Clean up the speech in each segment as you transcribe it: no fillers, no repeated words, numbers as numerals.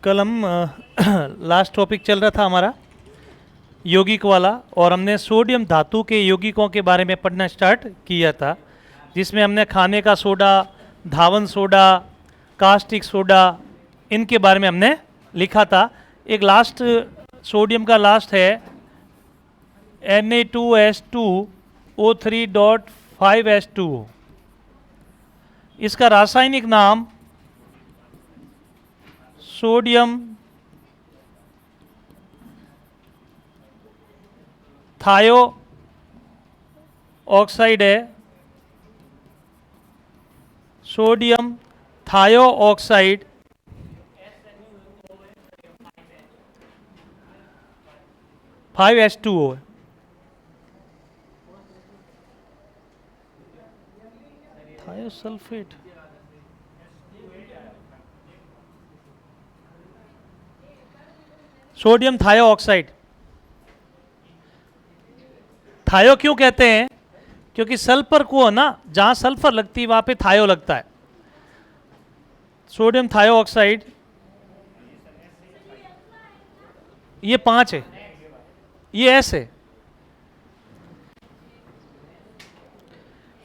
कल हम last topic चल रहा था हमारा यौगिक वाला, और हमने सोडियम धातु के यौगिकों के बारे में पढ़ना स्टार्ट किया था, जिसमें हमने खाने का सोडा, धावन सोडा, कास्टिक सोडा, इनके बारे में हमने लिखा था। एक लास्ट सोडियम का लास्ट है Na2S2O3.5H2O। इसका रासायनिक नाम सोडियम थायो ऑक्साइड है। सोडियम थायो ऑक्साइड (5H2O) है। थायोसल्फेट सोडियम थायो ऑक्साइड। थायो क्यों कहते हैं? क्योंकि सल्फर को ना, जहां सल्फर लगती है वहां पे थायो लगता है। सोडियम थायो ऑक्साइड ये 5 है, ये S है।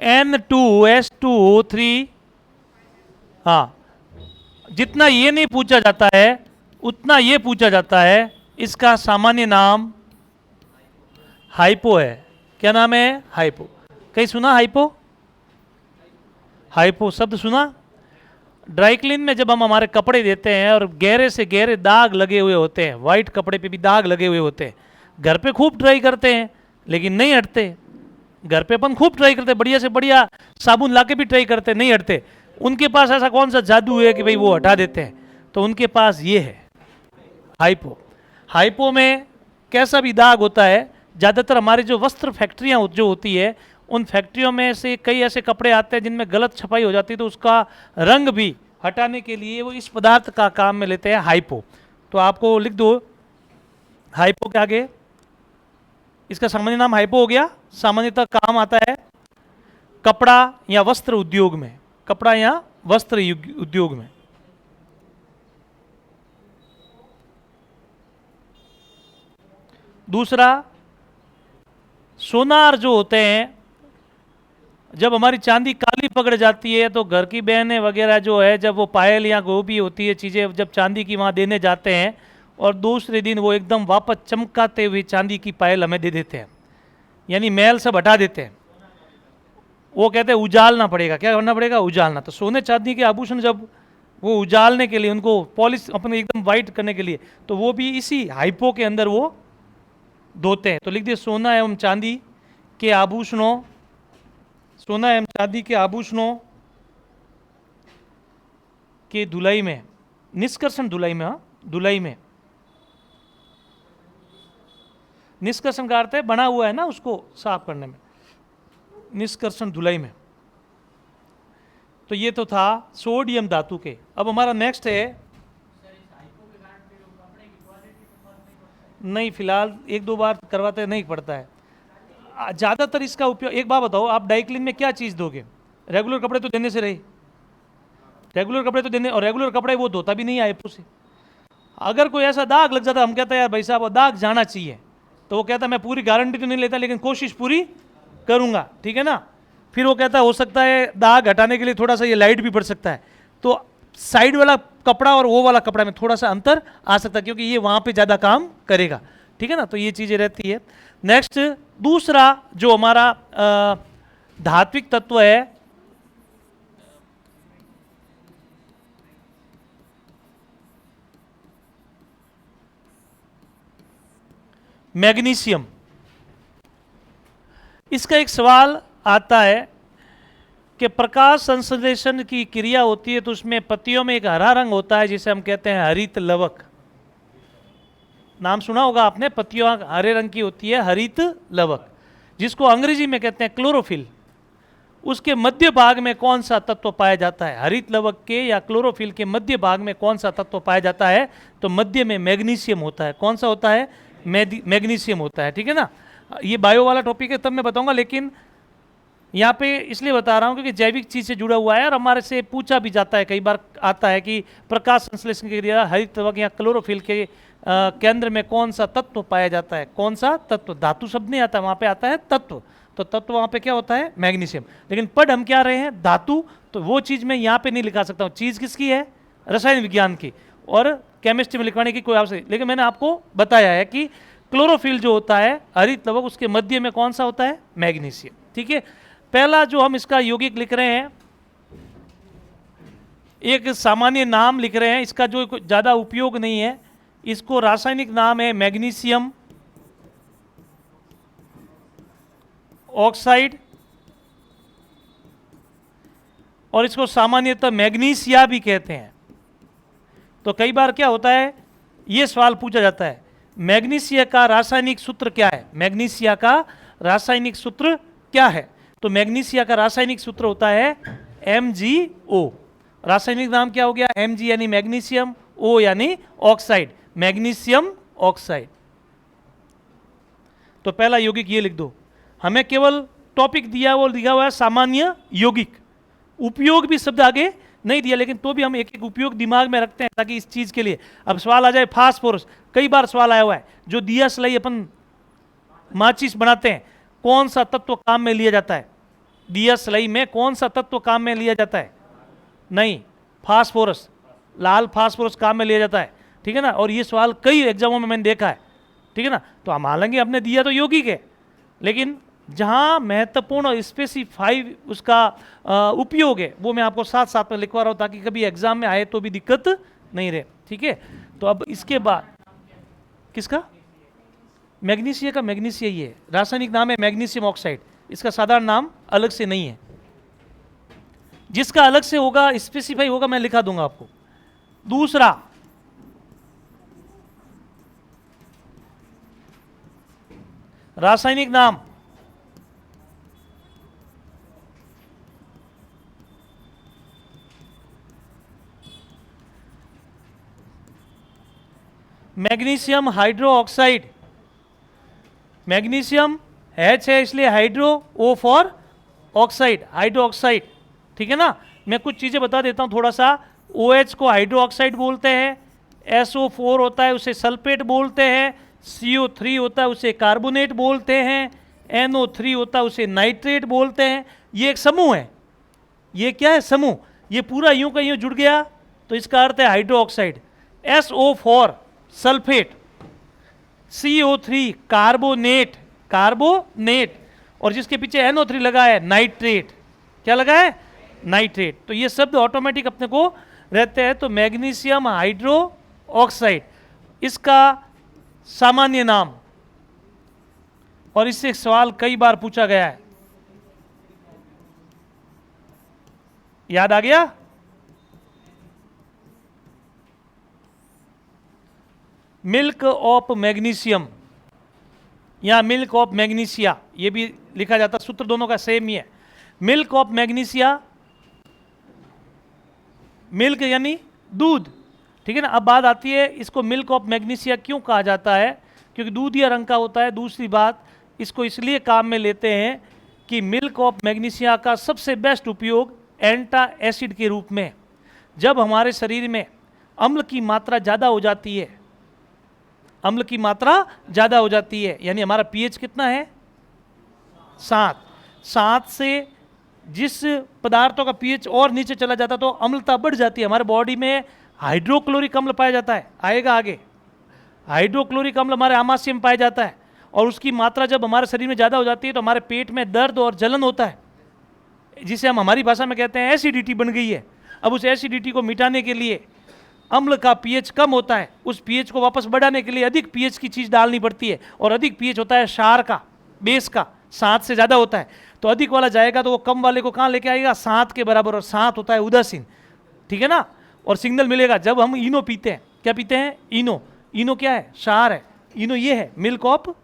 N2S2O3। हाँ, जितना ये नहीं पूछा जाता है उतना ये पूछा जाता है। इसका सामान्य नाम हाइपो है। क्या नाम है? हाइपो। कहीं सुना हाइपो? हाइपो शब्द सुना? ड्राई क्लीन में जब हम हमारे कपड़े देते हैं और गहरे से गहरे दाग लगे हुए होते हैं, वाइट कपड़े पे भी दाग लगे हुए होते हैं, घर पे खूब ड्राई करते हैं लेकिन नहीं हटते। घर पे अपन खूब ट्राई करते, बढ़िया से बढ़िया साबुन लाके भी ट्राई करते, नहीं हटते। उनके पास ऐसा कौन सा जादू है कि भाई वो हटा देते हैं? तो उनके पास ये है हाइपो। हाइपो में कैसा भी दाग होता है, ज़्यादातर हमारी जो वस्त्र फैक्ट्रियाँ जो होती है, उन फैक्ट्रियों में से कई ऐसे कपड़े आते हैं जिनमें गलत छपाई हो जाती है, तो उसका रंग भी हटाने के लिए वो इस पदार्थ का काम में लेते हैं, हाइपो। तो आपको लिख दो हाइपो के आगे इसका सामान्य नाम हाइपो हो गया। सामान्यतः काम आता है कपड़ा या वस्त्र उद्योग में, कपड़ा या वस्त्र उद्योग में। दूसरा, सोनार जो होते हैं, जब हमारी चांदी काली पकड़ जाती है तो घर की बहनें वगैरह जो है, जब वो पायल या गोभी होती है चीज़ें, जब चांदी की वहाँ देने जाते हैं और दूसरे दिन वो एकदम वापस चमकाते हुए चांदी की पायल हमें दे देते हैं, यानी मैल सब हटा देते हैं। वो कहते हैं उजालना पड़ेगा। क्या करना पड़ेगा? उजालना। तो सोने चांदी के आभूषण जब वो उजालने के लिए, उनको पॉलिश अपने एकदम वाइट करने के लिए, तो वो भी इसी हाइपो के अंदर वो धोते हैं। तो लिख दिए सोना एवं चांदी के आभूषणों, सोना एवं चांदी के आभूषणों के धुलाई में, निष्कर्षण धुलाई में, धुलाई में, निष्कर्षण का अर्थ है बना हुआ है ना, उसको साफ करने में, निष्कर्षण धुलाई में। तो ये तो था सोडियम धातु के। अब हमारा नेक्स्ट है, नहीं फिलहाल एक दो बार करवाते नहीं पड़ता है ज़्यादातर इसका उपयोग। एक बात बताओ, आप डाई क्लीन में क्या चीज़ दोगे? रेगुलर कपड़े तो देने से रहे, रेगुलर कपड़े तो देने, और रेगुलर कपड़े वो धोता भी नहीं है हाइपो से। अगर कोई ऐसा दाग लग जाता, हम कहते हैं यार भाई साहब दाग जाना चाहिए, तो वो कहता मैं पूरी गारंटी तो नहीं लेता लेकिन कोशिश पूरी करूंगा, ठीक है ना। फिर वो कहता हो सकता है दाग हटाने के लिए थोड़ा सा ये लाइट भी पड़ सकता है, तो साइड वाला कपड़ा और वो वाला कपड़ा में थोड़ा सा अंतर आ सकता है, क्योंकि ये वहां पे ज़्यादा काम करेगा, ठीक है ना। तो ये चीज़ें रहती है। नेक्स्ट, दूसरा जो हमारा धात्विक तत्व है, मैग्नीशियम। इसका एक सवाल आता है कि प्रकाश संश्लेषण की क्रिया होती है तो उसमें पत्तियों में एक हरा रंग होता है जिसे हम कहते हैं हरित लवक। नाम सुना होगा आपने, पत्तियों हरे रंग की होती है हरित लवक, जिसको अंग्रेजी में कहते हैं क्लोरोफिल। उसके मध्य भाग में कौन सा तत्व पाया जाता है? हरित लवक के या क्लोरोफिल के मध्य भाग में कौन सा तत्व पाया जाता है? तो मध्य में मैग्नीशियम होता है। कौन सा होता है? मैग्नीशियम होता है, ठीक है ना। ये बायो वाला टॉपिक है, तब मैं बताऊंगा, लेकिन यहाँ पे इसलिए बता रहा हूँ क्योंकि जैविक चीज से जुड़ा हुआ है और हमारे से पूछा भी जाता है, कई बार आता है कि प्रकाश संश्लेषण के लिए हरित कवक या क्लोरोफिल के केंद्र में कौन सा तत्व पाया जाता है। कौन सा तत्व, धातु शब्द नहीं आता, वहाँ पे आता है तत्व। तो तत्व वहाँ पे क्या होता है, मैग्नीशियम। लेकिन पढ़ हम क्या रहे हैं, धातु, तो वो चीज़ मैं यहाँ पे नहीं लिखा सकता हूँ। चीज़ किसकी है, रसायन विज्ञान की, और केमिस्ट्री में लिखवाने की कोई आवश्यकता। लेकिन मैंने आपको बताया है कि क्लोरोफिल जो होता है हरित कवक, उसके मध्य में कौन सा होता है, मैग्नीशियम। ठीक है, पहला जो हम इसका यौगिक लिख रहे हैं, एक सामान्य नाम लिख रहे हैं, इसका जो ज़्यादा उपयोग नहीं है, इसको रासायनिक नाम है मैग्नीशियम ऑक्साइड, और इसको सामान्यतः मैग्नीशिया भी कहते हैं। तो कई बार क्या होता है, ये सवाल पूछा जाता है, मैग्नीशिया का रासायनिक सूत्र क्या है, मैग्नीशिया का रासायनिक सूत्र क्या है। तो मैग्नीशिया का रासायनिक सूत्र होता है MgO। रासायनिक नाम क्या हो गया, Mg यानी मैग्नीशियम, O यानी ऑक्साइड, मैग्नीशियम ऑक्साइड। तो पहला यौगिक ये लिख दो। हमें केवल टॉपिक दिया, वो लिखा हुआ है सामान्य यौगिक, उपयोग भी शब्द आगे नहीं दिया, लेकिन तो भी हम एक एक उपयोग दिमाग में रखते हैं ताकि इस चीज के लिए। अब सवाल आ जाए फास्फोरस, कई बार सवाल आया हुआ है, जो दिया सलाई अपन माचिस बनाते हैं, कौन सा तत्व काम में लिया जाता है, दिया सलाई में कौन सा तत्व काम में लिया जाता है, नहीं, फास्फोरस, लाल फास्फोरस काम में लिया जाता है। ठीक है ना, और ये सवाल कई एग्जामों में मैंने देखा है। ठीक है ना, तो हम हालांकि हमने दिया तो यौगिक है, लेकिन जहाँ महत्वपूर्ण और स्पेसिफाई उसका उपयोग है वो मैं आपको साथ साथ में लिखवा रहा हूँ, ताकि कभी एग्जाम में आए तो भी दिक्कत नहीं रहे। ठीक है, तो अब इसके बाद किसका, मैग्नीशिया का, मैग्नीशिया ही है, रासायनिक नाम है मैग्नीशियम ऑक्साइड, इसका साधारण नाम अलग से नहीं है। जिसका अलग से होगा, स्पेसिफाई होगा, मैं लिखा दूंगा आपको। दूसरा, रासायनिक नाम magnesium hydro oxide. Magnesium H है इसलिए hydro, O for oxide, hydro oxide. ठीक है ना, मैं कुछ चीजें बता देता हूं थोड़ा सा। OH को हाइड्रो ऑक्साइड बोलते हैं, SO4 होता है उसे सल्फेट बोलते हैं, CO3 होता है उसे कार्बोनेट बोलते हैं, NO3 होता है उसे नाइट्रेट बोलते हैं। ये एक समूह है, ये क्या है, समूह। ये पूरा यूं का यूं जुड़ गया तो इसका अर्थ है hydro oxide. SO4 sulphate, CO3 carbonate, carbonate, और जिसके पीछे NO3 लगा है नाइट्रेट। क्या लगा है, नाइट्रेट। तो ये शब्द ऑटोमेटिक अपने को रहते हैं। तो मैग्नीशियम हाइड्रो ऑक्साइड इसका सामान्य नाम, और इससे सवाल कई बार पूछा गया है। याद आ गया, मिल्क ऑफ मैग्नीशियम या मिल्क ऑफ मैग्नीशिया, ये भी लिखा जाता, सूत्र दोनों का सेम ही है। मिल्क ऑफ मैग्नीशिया, मिल्क यानी दूध। ठीक है ना, अब बात आती है इसको मिल्क ऑफ मैग्नीशिया क्यों कहा जाता है, क्योंकि दूध या रंग का होता है। दूसरी बात, इसको इसलिए काम में लेते हैं कि मिल्क ऑफ मैग्नीशिया का सबसे बेस्ट उपयोग एंटा एसिड के रूप में। जब हमारे शरीर में अम्ल की मात्रा ज़्यादा हो जाती है, अम्ल की मात्रा ज़्यादा हो जाती है, यानी हमारा पीएच कितना है, 7 से जिस पदार्थों का पीएच और नीचे चला जाता है तो अम्लता बढ़ जाती है। हमारे बॉडी में हाइड्रोक्लोरिक अम्ल पाया जाता है, आएगा आगे। हाइड्रोक्लोरिक अम्ल हमारे आमाशय में पाया जाता है, और उसकी मात्रा जब हमारे शरीर में ज़्यादा हो जाती है तो हमारे पेट में दर्द और जलन होता है, जिसे हम हमारी भाषा में कहते हैं एसिडिटी बन गई है। अब उस एसिडिटी को मिटाने के लिए अम्ल का पीएच कम होता है, उस पीएच को वापस बढ़ाने के लिए अधिक पीएच की चीज़ डालनी पड़ती है, और अधिक पीएच होता है क्षार का, बेस का, 7 से ज़्यादा होता है। तो अधिक वाला जाएगा तो वो कम वाले को कहाँ लेके आएगा, 7 के बराबर, और 7 होता है उदासीन। ठीक है ना, और सिग्नल मिलेगा जब हम इनो पीते हैं। क्या पीते हैं, इनो। इनो क्या है, क्षार है। इनो ये है, मिल्क ऑफ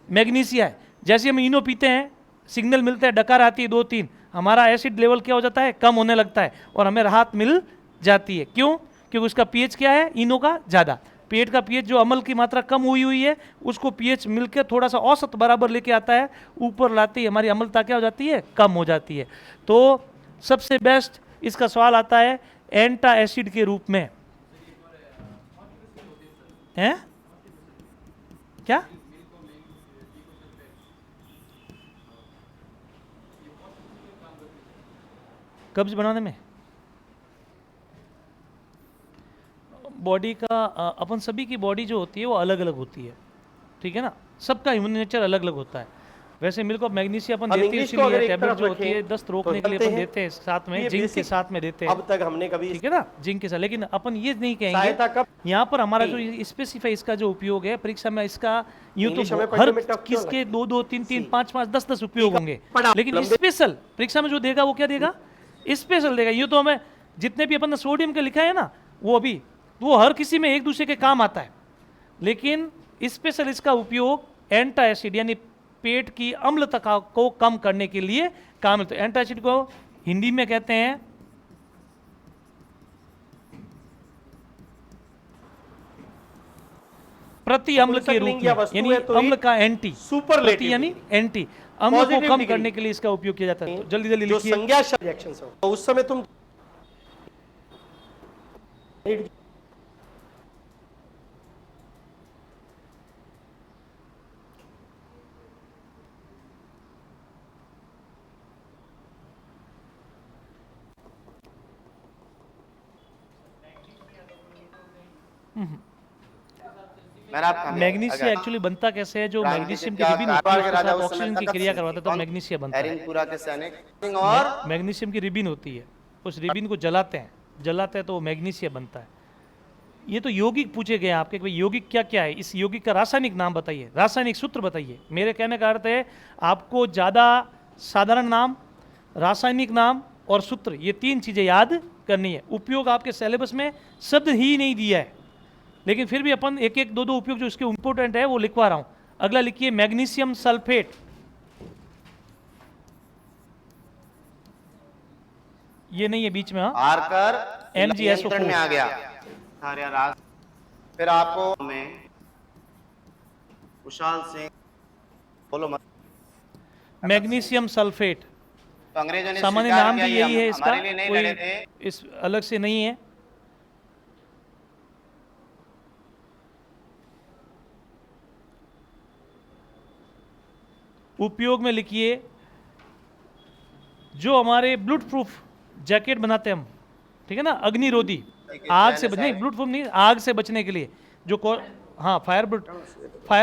मैग्नीशिया है। जैसे हम इनो पीते हैं, सिग्नल मिलता है, डकार आती है 2-3, हमारा एसिड लेवल क्या हो जाता है, कम होने लगता है, और हमें राहत मिल जाती है। क्यों, क्योंकि उसका पीएच क्या है, इनो का ज़्यादा। पेट का पीएच जो अम्ल की मात्रा कम हुई है उसको पीएच मिलकर थोड़ा सा औसत बराबर लेके आता है, ऊपर लाती है, हमारी अम्लता क्या हो जाती है, कम हो जाती है। तो सबसे बेस्ट इसका सवाल आता है एंटा एसिड के रूप में, है क्या? कब्ज बनाने में बॉडी का अपन सभी की बॉडी जो होती है वो अलग अलग होती है, ठीक है ना, सबका ह्यूमन नेचर अलग अलग होता है। वैसे मिल्क ऑफ मैग्नीशियम अपन देते हैं, इसीलिए टैबलेट जो होती है दस्त रोकने के लिए अपन देते हैं, साथ में जिंक के साथ में देते हैं, अब तक हमने कभी, ठीक है ना, जिंक के साथ। लेकिन अपन ये नहीं कहेंगे यहाँ पर हमारा जो स्पेसिफाई इसका जो उपयोग है परीक्षा में, इसका यूं तो हर किसके 2-2, 3-3, 5-5, 10-10 उपयोग होंगे, लेकिन स्पेशल परीक्षा में जो देगा वो क्या देगा, स्पेशल देगा। यूं तो हमें जितने भी अपन ने सोडियम के लिखा है ना वो अभी वो हर किसी में एक दूसरे के काम आता है, लेकिन स्पेशल इसका उपयोग एंटा एसिड यानी पेट की अम्लता को कम करने के लिए काम मिलता है। एंटा एसिड को हिंदी में कहते हैं प्रति अम्ल के रूप में, यानी अम्ल का एंटी, प्रति यानी एंटी, अम्ल को कम करने के लिए इसका उपयोग किया जाता है। तो जल्दी जल्दी लिखिए। संज्ञा रिएक्शंस हो तो उस समय तुम मैग्नीशियम एक्चुअली बनता कैसे है, जो मैग्नीशियम की रिबिन होती है उसके साथ ऑक्सीजन की क्रिया करवाता है तो मैग्नीशियम बनता है। और मैग्नीशियम की रिबिन होती है, उस रिबिन को जलाते हैं तो मैग्नीशियम बनता है। ये तो यौगिक पूछे गए आपके, भाई यौगिक क्या क्या है, इस यौगिक का रासायनिक नाम बताइए, रासायनिक सूत्र बताइए। मेरे कहने का अर्थ है आपको ज़्यादा साधारण नाम, रासायनिक नाम और सूत्र, ये 3 चीज़ें याद करनी है। उपयोग आपके सिलेबस में शब्द ही नहीं दिया है, लेकिन फिर भी अपन एक एक 2-2 उपयोग जो इसके इंपॉर्टेंट है वो लिखवा रहा हूं। अगला लिखिए मैग्नीशियम सल्फेट, ये नहीं है बीच में, आकर MgSO4 में आ गया। फिर आपको में कुशाल सिंह बोलो मत, मैग्नीशियम सल्फेट तो अंग्रेजों ने सामान्य स्वीकार नाम किया, भी ये यही है इसका, हमारे लिए नहीं लड़े थे। कोई इस अलग से नहीं है। उपयोग में लिखिए जो हमारे ब्लूट प्रूफ जैकेट बनाते हैं हम, ठीक है ना, अग्निरोधी, आग से बचने, ब्लूट प्रूफ नहीं, आग से बचने के लिए जो हाँ फायर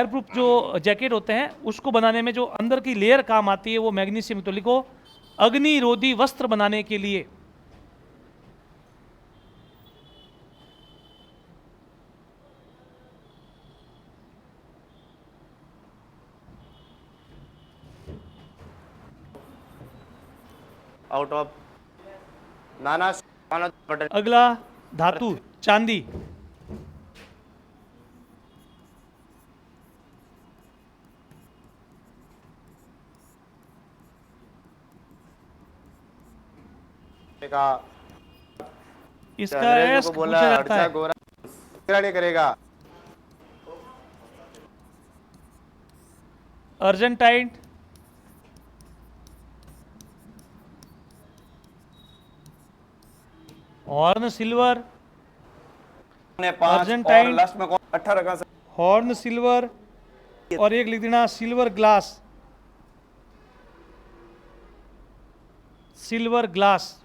प्रूफ जो जैकेट होते हैं उसको बनाने में जो अंदर की लेयर काम आती है वो मैग्नीशियम। तो लिखो अग्निरोधी वस्त्र बनाने के लिए। आउट ऑफ नाना। अगला धातु चांदी, इसका एस पूछा जाता है, नहीं करेगा। अर्जेंटाइन, हॉर्न सिल्वर, अर्जेंटाइन, 18 का हॉर्न सिल्वर, और एक लिख देना सिल्वर ग्लास, सिल्वर ग्लास।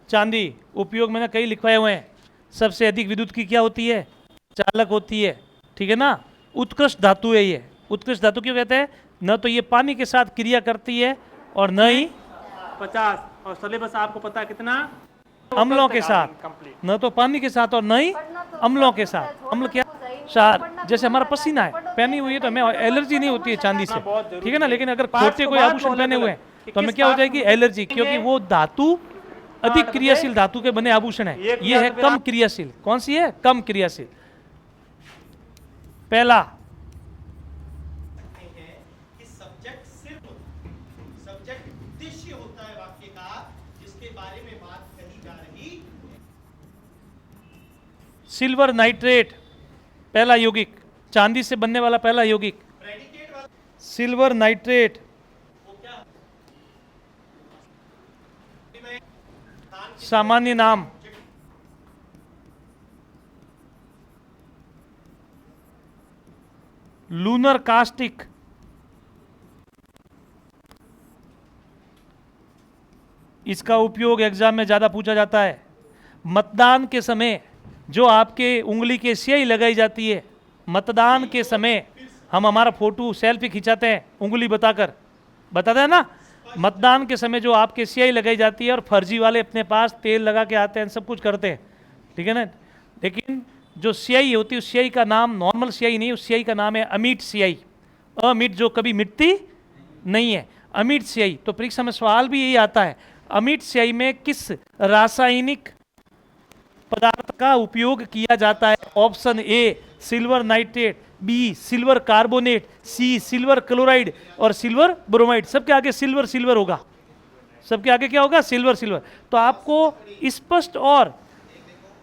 चांदी उपयोग मैंने कई लिखवाए हुए हैं। सबसे अधिक विद्युत की क्या होती है, चालक होती है, ठीक है ना, उत्कृष्ट धातु है ये। उत्कृष्ट धातु क्यों कहते हैं, न तो ये पानी के साथ क्रिया करती है और न ही 50 और सिलेबस आपको पता है कितना, अम्लों के साथ, न तो पानी के साथ और न ही अम्लों के साथ। अम्ल क्या, क्षार, जैसे हमारा पसीना है, पहनी हुई है तो हमें एलर्जी नहीं होती है चांदी से, ठीक है ना, लेकिन अगर खोटे कोई आभूषण पहने हुए हैं तो हमें क्या हो जाएगी, एलर्जी, क्योंकि वो धातु अधिक क्रियाशील धातु के बने आभूषण है। ये है कम क्रियाशील, कौन सी है, कम क्रियाशील। पहला सिल्वर नाइट्रेट पहला यौगिक, चांदी से बनने वाला पहला यौगिक। सिल्वर नाइट्रेट सामान्य नाम। Lunar caustic. इसका उपयोग एग्जाम में ज्यादा पूछा जाता है। मतदान के समय जो आपके उंगली के स्याही लगाई जाती है, मतदान के समय हम हमारा फोटो सेल्फी खिंचाते हैं उंगली बताकर, बताते हैं ना। मतदान के समय जो आपके स्याही लगाई जाती है और फर्जी वाले अपने पास तेल लगा के आते हैं, सब कुछ करते हैं, ठीक है ना। लेकिन जो स्याही होती है उस स्याही का नाम नॉर्मल स्याही नहीं, उस स्याही का नाम है अमीट स्याही। अमीट जो कभी मिटती नहीं है, अमीट स्याही। तो परीक्षा में सवाल भी यही आता है, अमीट स्याही में किस रासायनिक पदार्थ का उपयोग किया जाता है। Option A silver nitrate, B silver carbonate, C silver chloride और सिल्वर ब्रोमाइड। सबके आगे सिल्वर सिल्वर होगा, सबके आगे क्या होगा, सिल्वर सिल्वर। तो आपको स्पष्ट और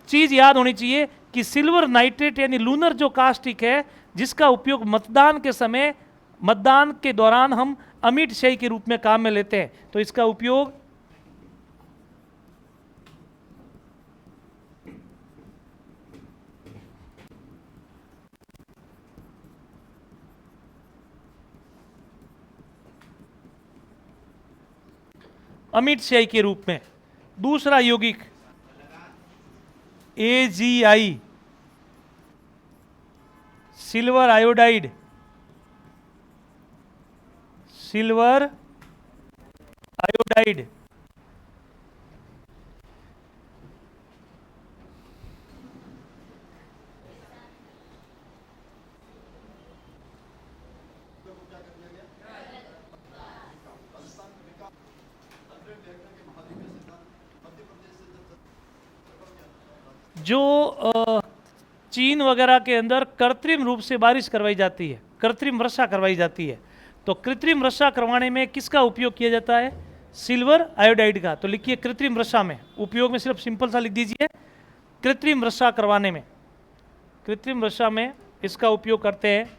चीज याद होनी चाहिए कि सिल्वर नाइट्रेट यानी लूनर जो कास्टिक है, जिसका उपयोग मतदान के समय, मतदान के दौरान हम अमीट स्याही के रूप में काम में लेते हैं। तो इसका उपयोग अमीट स्याही के रूप में। दूसरा यौगिक AgI, silver iodide, silver iodide. जो चीन वगैरह के अंदर कृत्रिम रूप से बारिश करवाई जाती है, कृत्रिम वर्षा करवाई जाती है, तो कृत्रिम वर्षा करवाने में किसका उपयोग किया जाता है, सिल्वर आयोडाइड का। तो लिखिए कृत्रिम वर्षा में उपयोग में, सिर्फ सिंपल सा लिख दीजिए कृत्रिम वर्षा करवाने में, कृत्रिम वर्षा में इसका उपयोग करते हैं।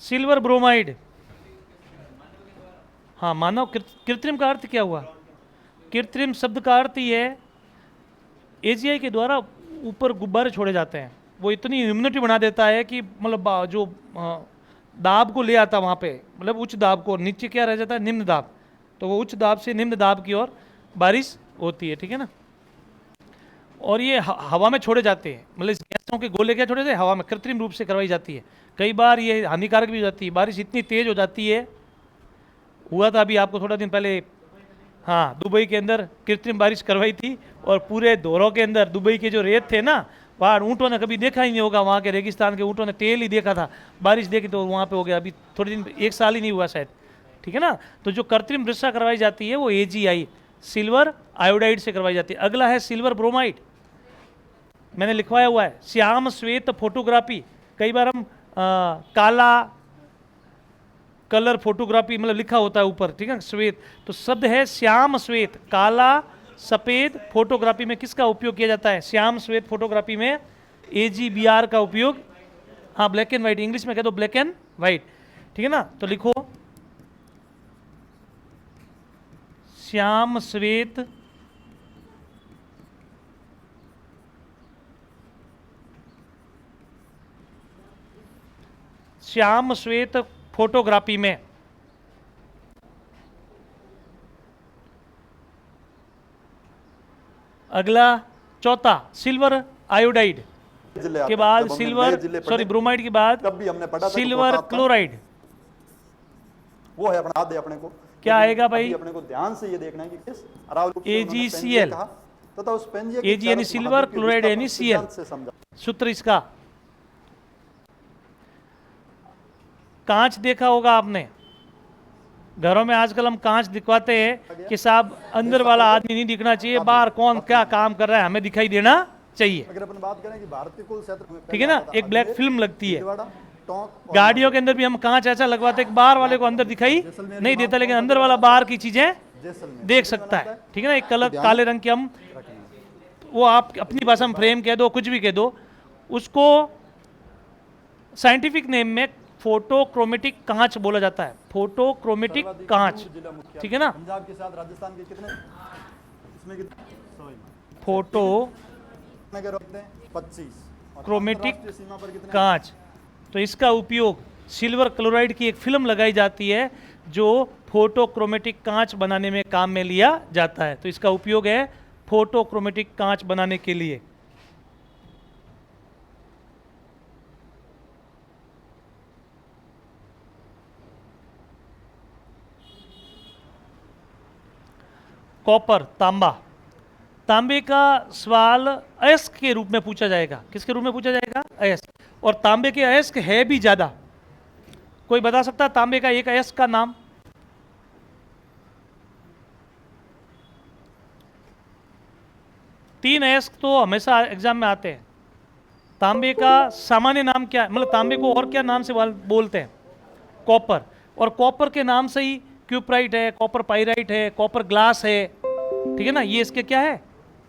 सिल्वर ब्रोमाइड, हाँ मानव। कृत्रिम का अर्थ क्या हुआ, कृत्रिम शब्द का अर्थ ही है AgI के द्वारा ऊपर गुब्बारे छोड़े जाते हैं, वो इतनी इम्यूनिटी बना देता है कि मतलब जो दाब को ले आता वहाँ पे, मतलब उच्च दाब को, नीचे क्या रह जाता है, निम्न दाब, तो वो उच्च दाब से निम्न दाब की ओर बारिश होती है, ठीक है ना। और ये हवा में छोड़े जाते हैं, मतलब इस गैसों के गोले क्या छोड़े जाते हैं, हवा में कृत्रिम रूप से करवाई जाती है। कई बार ये हानिकारक भी हो जाती है, बारिश इतनी तेज हो जाती है। हुआ था अभी आपको थोड़ा दिन पहले, हाँ, दुबई के अंदर कृत्रिम बारिश करवाई थी और पूरे दोरों के अंदर दुबई के जो रेत थे ना, वहाँ ऊँटों ने कभी देखा ही नहीं होगा, वहाँ के रेगिस्तान के ऊँटों ने तेल ही देखा था, बारिश देखी तो वहाँ पे हो गया। अभी थोड़े दिन, एक साल ही नहीं हुआ शायद, ठीक है ना। तो जो कृत्रिम वर्षा करवाई जाती है वो AgI सिल्वर आयोडाइड से करवाई जाती है। अगला है सिल्वर ब्रोमाइड, मैंने लिखवाया हुआ है श्याम श्वेत फोटोग्राफी। कई बार हम काला कलर फोटोग्राफी मतलब लिखा होता है ऊपर, ठीक है, श्वेत, तो शब्द है श्याम श्वेत, काला सफेद फोटोग्राफी में किसका उपयोग किया जाता है, श्याम श्वेत फोटोग्राफी में AgBr का उपयोग, हाँ ब्लैक एंड व्हाइट, इंग्लिश में कह दो ब्लैक एंड व्हाइट, ठीक है ना। तो लिखो श्याम श्वेत श्याम श्वेत फोटोग्राफी में। अगला चौथा सिल्वर आयोडाइड के बाद सिल्वर, सॉरी ब्रोमाइड के बाद तब भी हमने पढ़ा था सिल्वर क्लोराइड। वो है अपना, दे अपने को क्या आएगा भाई, अपने को ध्यान से ये देखना है कि किस अरावली AgCl, तथा उस पेंजिया Ag यानी सिल्वर, क्लोराइड यानी Cl। से समझा। सूत्र इसका, कांच देखा होगा आपने, घरों में आजकल हम कांच दिखवाते हैं कि साहब अंदर वाला आदमी नहीं दिखना चाहिए, बाहर कौन क्या काम कर रहा है हमें दिखाई देना चाहिए। अगर अपन बात करें कि भारतीय कुल क्षेत्र में ठीक है ना, एक ब्लैक फिल्म लगती है। भीलवाड़ा, टोंक और गाड़ियों के अंदर भी हम कांच ऐसा लगवाते हैं कि बाहर वाले को अंदर दिखाई नहीं देता, लेकिन अंदर वाला बाहर की चीजें जैसलमेर देख सकता है। ठीक है ना, एक कलर काले रंग के हम, वो आप अपनी भाषा में फ्रेम कह दो, कुछ भी कह दो, उसको साइंटिफिक नेम में फोटोक्रोमेटिक कांच बोला जाता है। फोटोक्रोमेटिक कांच, जिला मुख्यालय ठीक है ना। पंजाब के साथ राजस्थान के कितने इसमें कितने फोटो नगर होते हैं 25 और क्रोमेटिक अंतर्राष्ट्रीय सीमा पर कितने कांच, तो इसका उपयोग सिल्वर क्लोराइड की एक फिल्म लगाई जाती है जो फोटोक्रोमेटिक कांच बनाने में काम में लिया जाता है। तो इसका उपयोग है फोटोक्रोमेटिक कांच बनाने के लिए। कॉपर, तांबा, तांबे का सवाल अयस्क के रूप में पूछा जाएगा। किसके रूप में पूछा जाएगा? अयस्क। और तांबे के अयस्क है भी ज्यादा। कोई बता सकता है तांबे का एक अयस्क का नाम? तीन अयस्क तो हमेशा एग्जाम में आते हैं। तांबे का सामान्य नाम क्या है, मतलब तांबे को और क्या नाम से बोलते हैं? कॉपर। और कॉपर के नाम से ही क्यूप्राइट है, कॉपर पाइराइट है, कॉपर ग्लास है। ठीक है ना, ये इसके क्या है?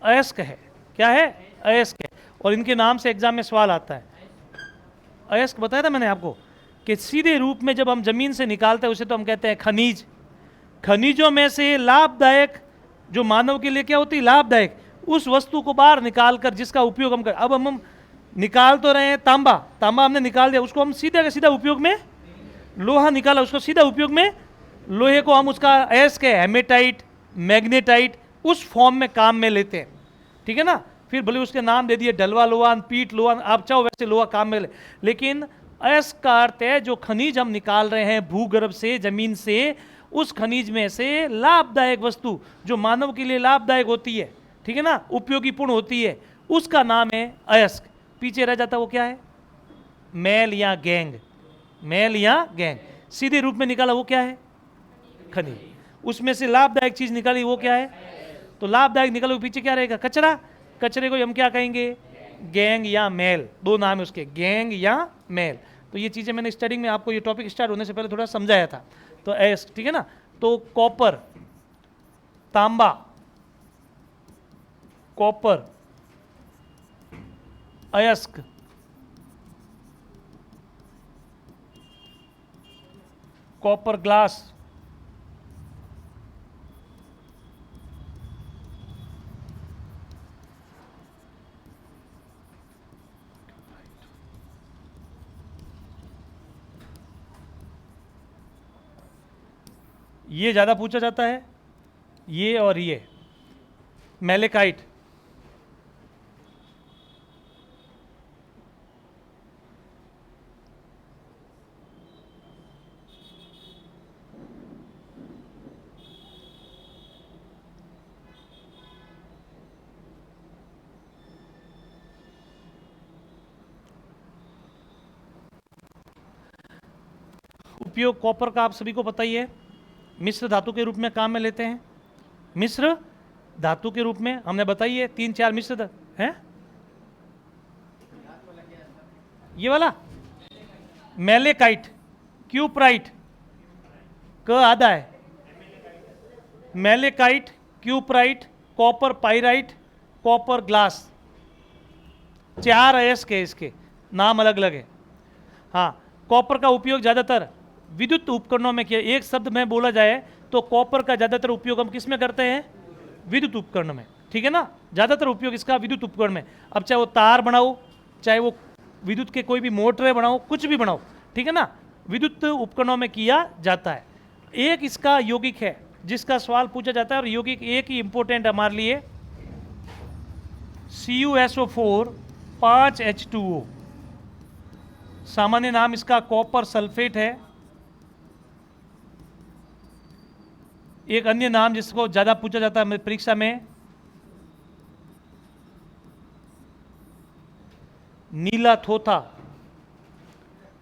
अयस्क है। क्या है? अयस्क है। और इनके नाम से एग्जाम में सवाल आता है। अयस्क बताया था मैंने आपको कि सीधे रूप में जब हम जमीन से निकालते हैं उसे तो हम कहते हैं खनिज। खनिजों में से लाभदायक, जो मानव के लिए क्या होती है? लाभदायक, उस वस्तु को बाहर निकालकर जिसका उपयोग हम कर, अब हम निकाल तो रहे हैं तांबा, तांबा हमने निकाल दिया, उसको हम सीधा का सीधा उपयोग में, लोहा निकाला उसको सीधा उपयोग में, लोहे को हम उसका अयस्क है हेमेटाइट, मैग्नेटाइट, उस फॉर्म में काम में लेते हैं। ठीक है ना, फिर भले उसके नाम दे दिए डलवा लोहा, पीट लोहा, आप चाहो वैसे लोहा काम में ले, लेकिन अयस्क का अर्थ है जो खनिज हम निकाल रहे हैं भूगर्भ से, जमीन से, उस खनिज में से लाभदायक वस्तु जो मानव के लिए लाभदायक होती है, ठीक है ना, उपयोगीपूर्ण होती है, उसका नाम है अयस्क। पीछे रह जाता वो क्या है? मैल या गैंग। मैल या गैंग। सीधे रूप में निकाला वो क्या है? खनिज। उसमें से लाभदायक चीज निकाली वो क्या है? तो लाभदायक निकालो, पीछे क्या रहेगा? कचरा। कचरे को हम क्या कहेंगे? गैंग या मैल। दो नाम है उसके, गैंग या मैल। तो ये चीजें मैंने स्टार्टिंग में आपको, ये टॉपिक स्टार्ट होने से पहले थोड़ा समझाया था। तो अयस्क, ठीक है ना। तो कॉपर, तांबा, कॉपर, अयस्क, कॉपर ग्लास, ये ज़्यादा पूछा जाता है, ये और ये। मैलेकाइट, उपयोग कॉपर का आप सभी को पता ही है, मिश्र धातु के रूप में काम में लेते हैं। मिश्र धातु के रूप में हमने बताई है, 3-4 मिश्र हैं। ये वाला मैलेकाइट, क्यूप्राइट, क आधा है। Malachite, cuprite, copper pyrite, copper glass, 4 अयस्क है, इसके नाम अलग अलग है। हाँ, कॉपर का उपयोग ज़्यादातर विद्युत उपकरणों में किया। एक शब्द में बोला जाए तो कॉपर का ज़्यादातर उपयोग हम किस में करते हैं? विद्युत उपकरण में। ठीक है ना, ज़्यादातर उपयोग इसका विद्युत उपकरण में। अब चाहे वो तार बनाओ, चाहे वो विद्युत के कोई भी मोटर बनाओ, कुछ भी बनाओ, ठीक है ना, विद्युत उपकरणों में किया जाता है। एक इसका यौगिक है जिसका सवाल पूछा जाता है, और यौगिक एक ही इंपॉर्टेंट हमारे लिए, CuSO4 5H2O। सामान्य नाम इसका कॉपर सल्फेट है। एक अन्य नाम जिसको ज्यादा पूछा जाता है परीक्षा में, नीला थोथा।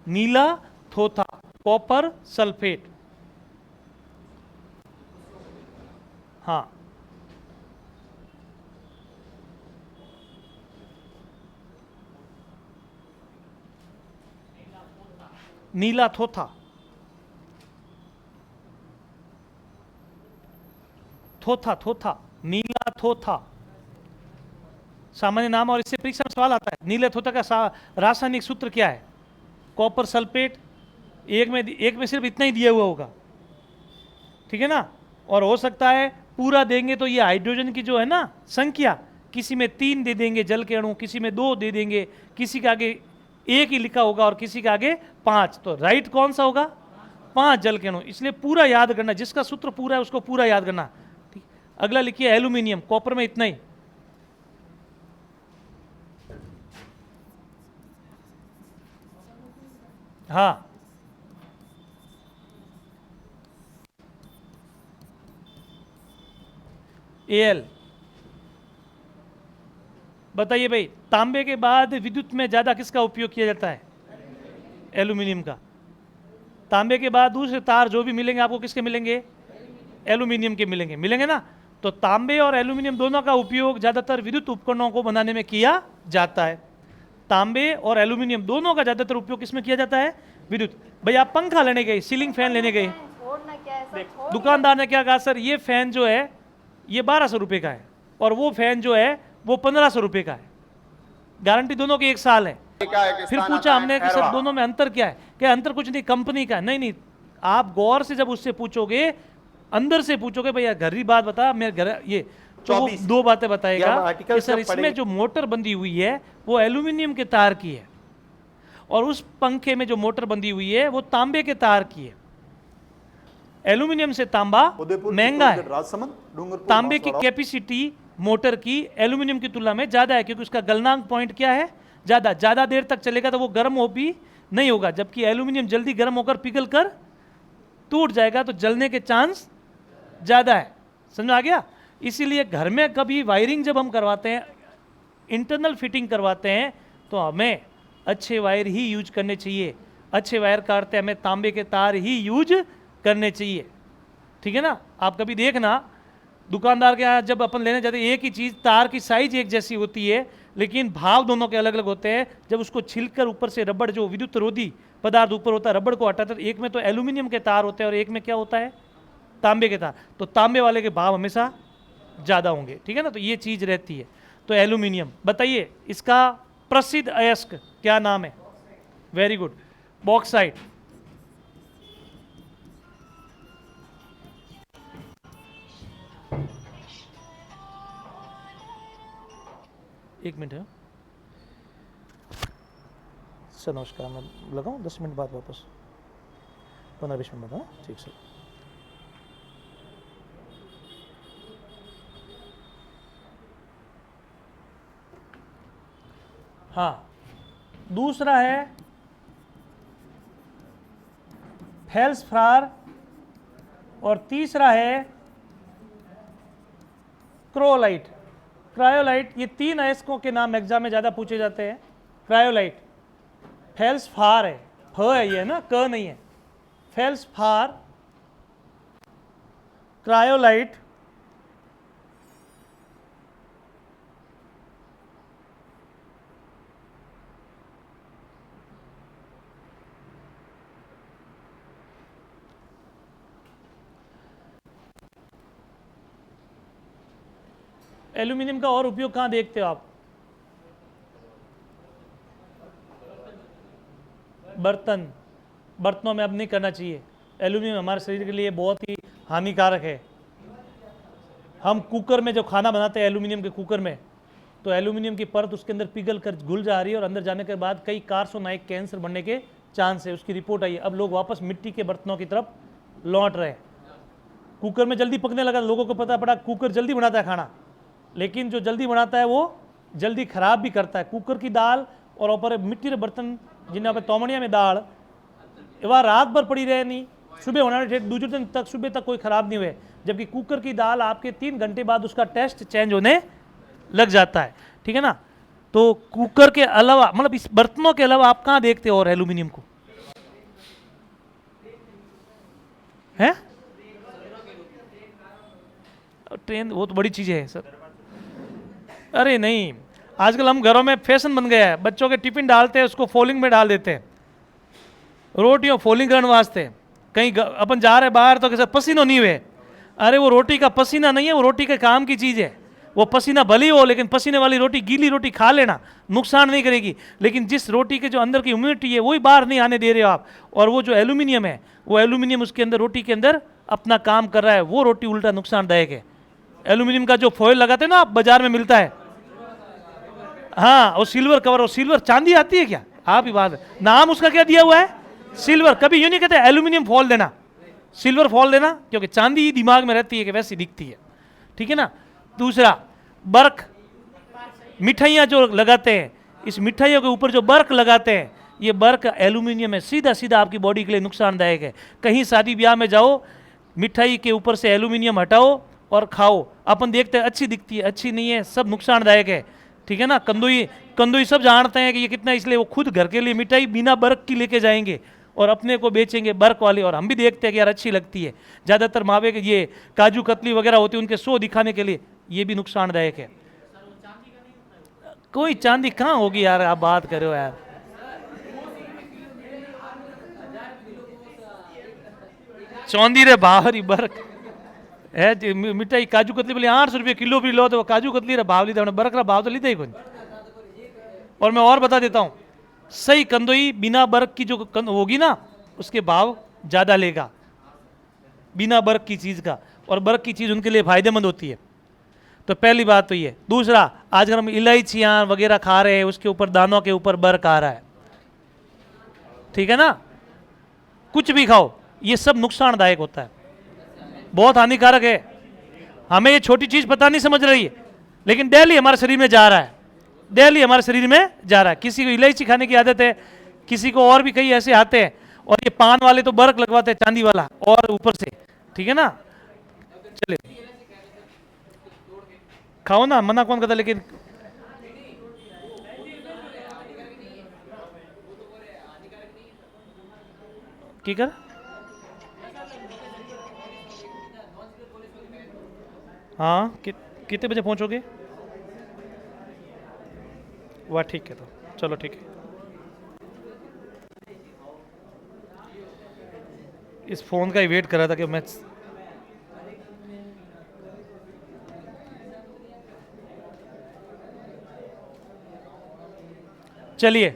नीला थोथा, कॉपर सल्फेट। हाँ, नीला थोथा, थोथा थोथा, नीला थोथा सामान्य नाम और इससे परीक्षा में सवाल आता है। नीले थोथा का रासायनिक सूत्र क्या है? Copper sulphate. एक में सिर्फ इतना ही दिया हुआ होगा, ठीक है ना। और हो सकता है पूरा देंगे तो ये हाइड्रोजन की जो है ना संख्या, किसी में 3 दे देंगे जल के अणु, किसी में 2 दे देंगे, किसी के आगे 1 ही लिखा होगा और किसी के आगे 5। तो राइट कौन सा होगा? 5 जल के अणु। इसलिए पूरा याद करना, जिसका सूत्र पूरा है उसको पूरा याद करना। ठीक। अगला लिखिए एल्यूमिनियम, कॉपर में इतना ही। हाँ, Al। बताइए भाई, तांबे के बाद विद्युत में ज्यादा किसका उपयोग किया जाता है? एल्यूमिनियम का। तांबे के बाद दूसरे तार जो भी मिलेंगे आपको किसके मिलेंगे? एल्यूमिनियम के मिलेंगे, मिलेंगे ना। तो तांबे और एल्यूमिनियम दोनों का उपयोग ज्यादातर विद्युत उपकरणों को बनाने में किया जाता है। तांबे और एल्यूमिनियम दोनों का ज्यादातर उपयोग किसमें किया जाता है? विद्युत। भाई आप पंखा लेने गए, सीलिंग फैन लेने गए, दुकानदार ने क्या कहा? सर ये फैन जो है ये 1200 रुपये का है और वो फैन जो है वो 1500 रुपये का है, गारंटी दोनों की 1 साल है। फिर पूछा हमने कि सर दोनों में अंतर क्या है? क्या अंतर कुछ नहीं, कंपनी का। नहीं, आप गौर से जब उससे पूछोगे, अंदर से पूछोगे, भैया घर की बात बता, मेरे घर ये, तो वो 2 बातें बताएगा कि सर इसमें जो मोटर बंधी हुई है वो एल्यूमिनियम के तार की है और उस पंखे में जो मोटर बंधी हुई है वो तांबे के तार की है। एल्यूमिनियम से तांबा महंगा है, तांबे की कैपेसिटी मोटर की एल्यूमिनियम की तुलना में ज्यादा है, क्योंकि उसका गलनांक पॉइंट क्या है? ज्यादा देर तक चलेगा तो वो गर्म हो भी नहीं होगा, जबकि एल्यूमिनियम जल्दी गर्म होकर पिघल कर टूट जाएगा, तो जलने के चांस ज्यादा है। समझ आ गया? इसीलिए घर में कभी वायरिंग जब हम करवाते हैं, इंटरनल फिटिंग करवाते हैं, तो हमें अच्छे वायर ही यूज करने चाहिए। अच्छे वायर काटते हमें तांबे के तार ही यूज करने चाहिए, ठीक है ना। आप कभी देखना दुकानदार के यहाँ जब अपन लेने जाते हैं, एक ही चीज़, तार की साइज एक जैसी होती है लेकिन भाव दोनों के अलग अलग होते हैं। जब उसको छिलकर ऊपर से रबड़, जो विद्युत रोधी पदार्थ ऊपर होता है, रबड़ को हटाते हैं, एक में तो एल्यूमिनियम के तार होते हैं और एक में क्या होता है? तांबे के तार। तो तांबे वाले के भाव हमेशा ज़्यादा होंगे, ठीक है ना। तो ये चीज़ रहती है। तो एल्यूमिनियम। बताइए इसका प्रसिद्ध अयस्क क्या नाम है? Very good, bauxite. एक मिनट है सर, नमस्कार। मैं लगाऊं 10 मिनट बाद वापस, 15-20 मिनट बाद? हाँ ठीक सर। हाँ, दूसरा है फेल्सफ्रार और तीसरा है क्रोलाइट, क्रायोलाइट। ये 3 अयस्कों के नाम एग्जाम में ज़्यादा पूछे जाते हैं। क्रायोलाइट, फेल्सफार है, फ है ये ना, क नहीं है। फेल्सफार, क्रायोलाइट, एल्यूमिनियम का और उपयोग कहाँ देखते हो आप? बर्तन, बर्तनों में अब नहीं करना चाहिए। एल्यूमिनियम हमारे शरीर के लिए बहुत ही हानिकारक है। हम कुकर में जो खाना बनाते हैं एल्यूमिनियम के कुकर में, तो एल्यूमिनियम की परत उसके अंदर पिघल कर घुल जा रही है और अंदर जाने के बाद कई कार्सिनोइक कैंसर बनने के चांस है। उसकी रिपोर्ट आई है। अब लोग वापस मिट्टी के बर्तनों की तरफ लौट रहे हैं। कुकर में जल्दी पकने लगा, लोगों को पता पड़ा कुकर जल्दी बनाता है खाना, लेकिन जो जल्दी बनाता है वो जल्दी खराब भी करता है। कुकर की दाल और ऊपर मिट्टी के बर्तन जिन्हें पे तोमड़िया में दाल वह रात भर पड़ी रहे, नहीं सुबह होना दूसरे दिन तक, सुबह तक कोई खराब नहीं हुए, जबकि कुकर की दाल आपके 3 घंटे बाद उसका टेस्ट चेंज होने लग जाता है, ठीक है ना। तो कुकर के अलावा, मतलब इस बर्तनों के अलावा आप कहाँ देखते हो और एल्यूमिनियम को? है ट्रेन, वो तो बड़ी चीजें हैं सर। अरे नहीं, आजकल हम घरों में फैशन बन गया है, बच्चों के टिफिन डालते हैं उसको फोल्डिंग में डाल देते हैं। रोटियों फोलिंग करने वास्ते कहीं अपन जा रहे बाहर तो कैसे पसीनो नहीं हुए, अरे वो रोटी का पसीना नहीं है, वो रोटी के काम की चीज़ है। वो पसीना भली हो, लेकिन पसीने वाली रोटी, गीली रोटी खा लेना, नुकसान नहीं करेगी। लेकिन जिस रोटी के जो अंदर की ह्यूमिडिटी है वही बाहर नहीं आने दे रहे हो आप, और वो जो एल्यूमिनियम है, वो एल्यूमिनियम उसके अंदर, रोटी के अंदर अपना काम कर रहा है, वो रोटी उल्टा नुकसानदायक है। एल्यूमिनियम का जो फॉयल लगाते हैं ना, आप बाजार में मिलता है, हाँ, और सिल्वर कवर, और सिल्वर, चांदी आती है क्या, आप ही बात है, नाम उसका क्या दिया हुआ है, सिल्वर। कभी यूं नहीं कहते एल्यूमिनियम फॉल देना, सिल्वर फॉल देना, क्योंकि चांदी ही दिमाग में रहती है कि वैसी दिखती है, ठीक है ना। दूसरा, बर्क, मिठाइयाँ जो लगाते हैं, इस मिठाइयों के ऊपर जो बर्क लगाते हैं, ये बर्क एल्यूमिनियम है, सीधा सीधा आपकी बॉडी के लिए नुकसानदायक है। कहीं शादी ब्याह में जाओ, मिठाई के ऊपर से एल्यूमिनियम हटाओ और खाओ, अपन देखते हैं अच्छी दिखती है, अच्छी नहीं है, सब नुकसानदायक है, ठीक है ना। कंदोई, कंदोई सब जानते हैं कि ये कितना, इसलिए वो खुद घर के लिए मिठाई बिना बर्क की लेके जाएंगे और अपने को बेचेंगे बर्क वाली, और हम भी देखते हैं कि यार अच्छी लगती है। ज़्यादातर मावे के ये काजू कतली वगैरह होती है, उनके शो दिखाने के लिए, ये भी नुकसानदायक है। कोई चांदी कहाँ होगी यार, आप बात करो यार। चौंदी रे बाहरी बर्क है जी, मिठाई काजू कतली बोले 800 रुपये किलो भी लो, तो वो काजू कतली रा भाव लीधा, बर्क रा भाव तो लीधा ही कोई। और मैं और बता देता हूँ, सही कंदोई बिना बर्क की जो होगी ना, उसके भाव ज़्यादा लेगा बिना बर्क की चीज़ का, और बर्क की चीज़ उनके लिए फ़ायदेमंद होती है। तो पहली बात तो ये। दूसरा, आज अगर हम इलायचियाँ वगैरह खा रहे हैं, उसके ऊपर दानों के ऊपर बर्क आ रहा है, ठीक है ना। कुछ भी खाओ, ये सब नुकसानदायक होता है, बहुत हानिकारक है। हमें ये छोटी चीज़ पता नहीं समझ रही है, लेकिन डेली हमारे शरीर में जा रहा है, डेली हमारे शरीर में जा रहा है। किसी को इलायची खाने की आदत है, किसी को और भी कई ऐसे आते हैं, और ये पान वाले तो बर्क लगवाते हैं चांदी वाला और ऊपर से, ठीक है ना। चलिए खाओ ना, मना कौन करता, लेकिन की कर, हाँ कितने बजे पहुंचोगे, वाह ठीक है, तो चलो ठीक है। इस फोन का ही वेट कर रहा था कि मैं, चलिए,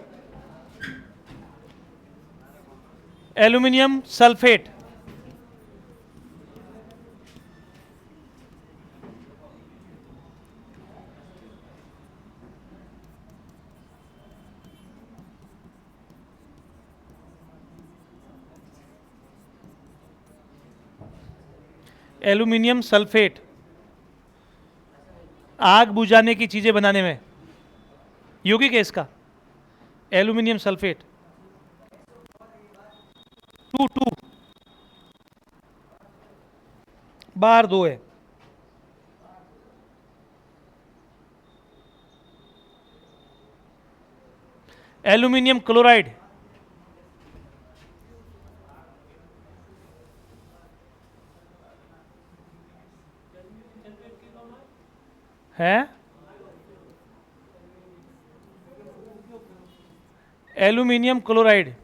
एल्यूमिनियम सल्फेट, एल्यूमिनियम सल्फेट आग बुझाने की चीजें बनाने में यौगिक है इसका, एल्यूमिनियम सल्फेट 2 बार 2 है। एल्यूमिनियम क्लोराइड है, एल्यूमिनियम क्लोराइड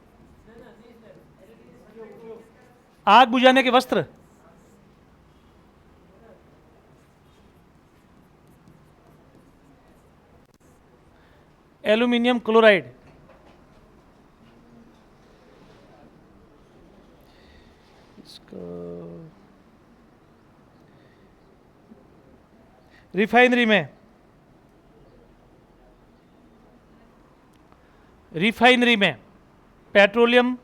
आग बुझाने के वस्त्र, एल्यूमिनियम क्लोराइड, रिफाइनरी में, रिफाइनरी में पेट्रोलियम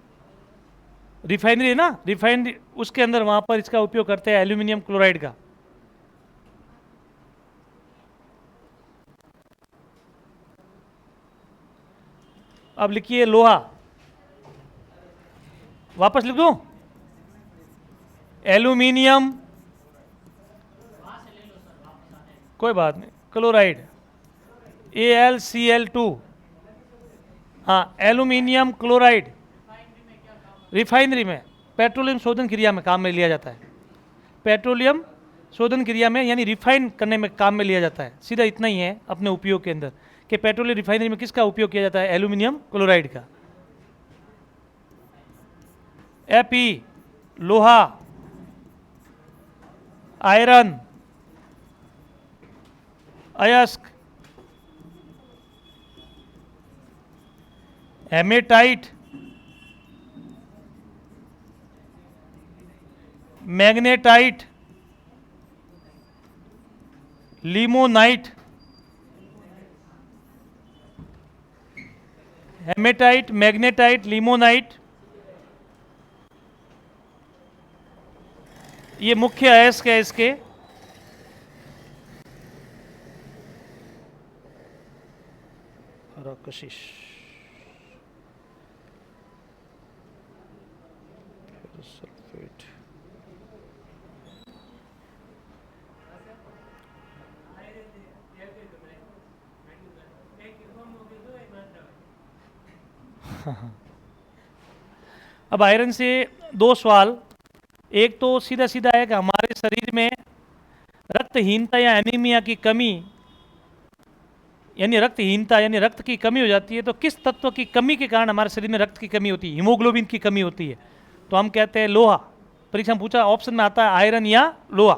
रिफाइनरी है ना, रिफाइनरी, उसके अंदर वहां पर इसका उपयोग करते हैं एल्यूमिनियम क्लोराइड का। अब लिखिए लोहा, वापस लिख दूं, एल्यूमिनियम, कोई बात नहीं, क्लोराइड AlCl2, हाँ, एल्यूमिनियम क्लोराइड रिफाइनरी में पेट्रोलियम शोधन क्रिया में काम में लिया जाता है, पेट्रोलियम शोधन क्रिया में यानी रिफाइन करने में काम में लिया जाता है। सीधा इतना ही है अपने उपयोग के अंदर कि पेट्रोलियम रिफाइनरी में किसका उपयोग किया जाता है, एल्यूमिनियम क्लोराइड का। Fe लोहा, आयरन, अयस्क, hematite, magnetite, limonite, hematite, magnetite, limonite, ये मुख्य अयस्क है इसके। हरा कशिश, सल्फेट, अब आयरन से दो सवाल। एक तो सीधा सीधा है कि हमारे शरीर में रक्तहीनता या एनीमिया की कमी, यानी रक्तहीनता यानी रक्त की कमी हो जाती है, तो किस तत्व की कमी के कारण हमारे शरीर में रक्त की कमी होती है, हीमोग्लोबिन की कमी होती है? तो हम कहते हैं लोहा। परीक्षा में पूछा, ऑप्शन में आता है आयरन या लोहा।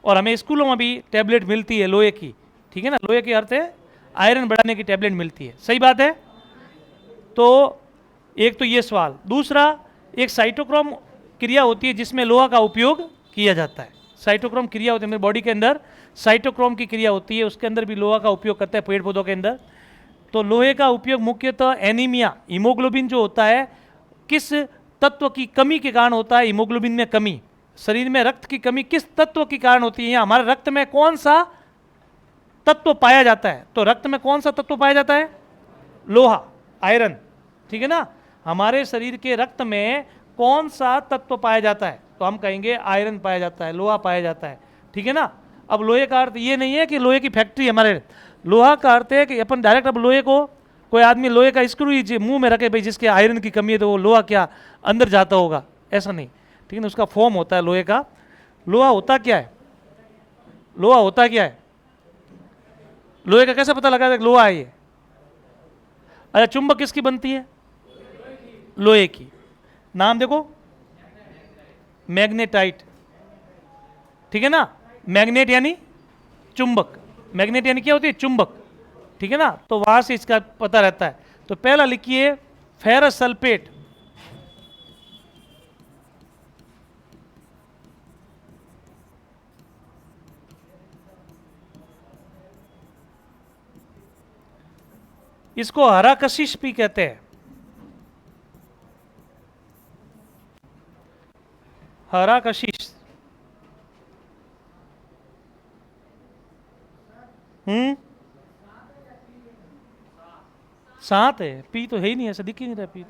और हमें स्कूलों में भी टैबलेट मिलती है लोहे की, ठीक है ना, लोहे के अर्थ है आयरन बढ़ाने की टैबलेट मिलती है, सही बात है। तो एक तो ये सवाल। दूसरा, एक साइटोक्रोम क्रिया होती है जिसमें लोहा का उपयोग किया जाता है। साइटोक्रोम क्रिया होती है मेरे बॉडी के अंदर, साइटोक्रोम की क्रिया होती है, उसके अंदर भी लोहा का उपयोग करता है पेड़ पौधों के अंदर। तो लोहे का उपयोग मुख्यतः एनीमिया, हीमोग्लोबिन जो होता है, किस तत्व की कमी के कारण होता है? हीमोग्लोबिन में कमी। शरीर में रक्त की कमी किस तत्व के कारण होती है? या हमारे रक्त में कौन सा तत्व पाया जाता है? तो रक्त में कौन सा तत्व पाया जाता है? लोहा, आयरन, ठीक है ना। हमारे शरीर के रक्त में कौन सा तत्व पाया जाता है? तो हम कहेंगे आयरन पाया जाता है, लोहा पाया जाता है, ठीक है ना। अब लोहे का अर्थ ये नहीं है कि लोहे की फैक्ट्री हमारे, लोहा का अर्थ है कि अपन डायरेक्ट अब लोहे को, कोई आदमी लोहे का स्क्रू ही मुंह में रखे भाई जिसके आयरन की कमी है तो वो लोहा क्या अंदर जाता होगा, ऐसा नहीं, ठीक है ना। उसका फॉर्म होता है लोहे का। लोहा होता क्या है? लोहा होता क्या है? लोहे का कैसे पता लगा था लोहा है ये? अच्छा, चुंबक किसकी बनती है? लोहे की। नाम देखो, मैग्नेटाइट, ठीक है ना। मैग्नेट यानी चुंबक, मैग्नेट यानी क्या होती है? चुंबक, ठीक है ना। तो वहां से इसका पता रहता है। तो पहला लिखिए फेरस सल्फेट, इसको हरा कशिश भी कहते हैं, हरा कशिश। सात है, पी तो है ही नहीं, ऐसा दिख ही नहीं रहा पी तो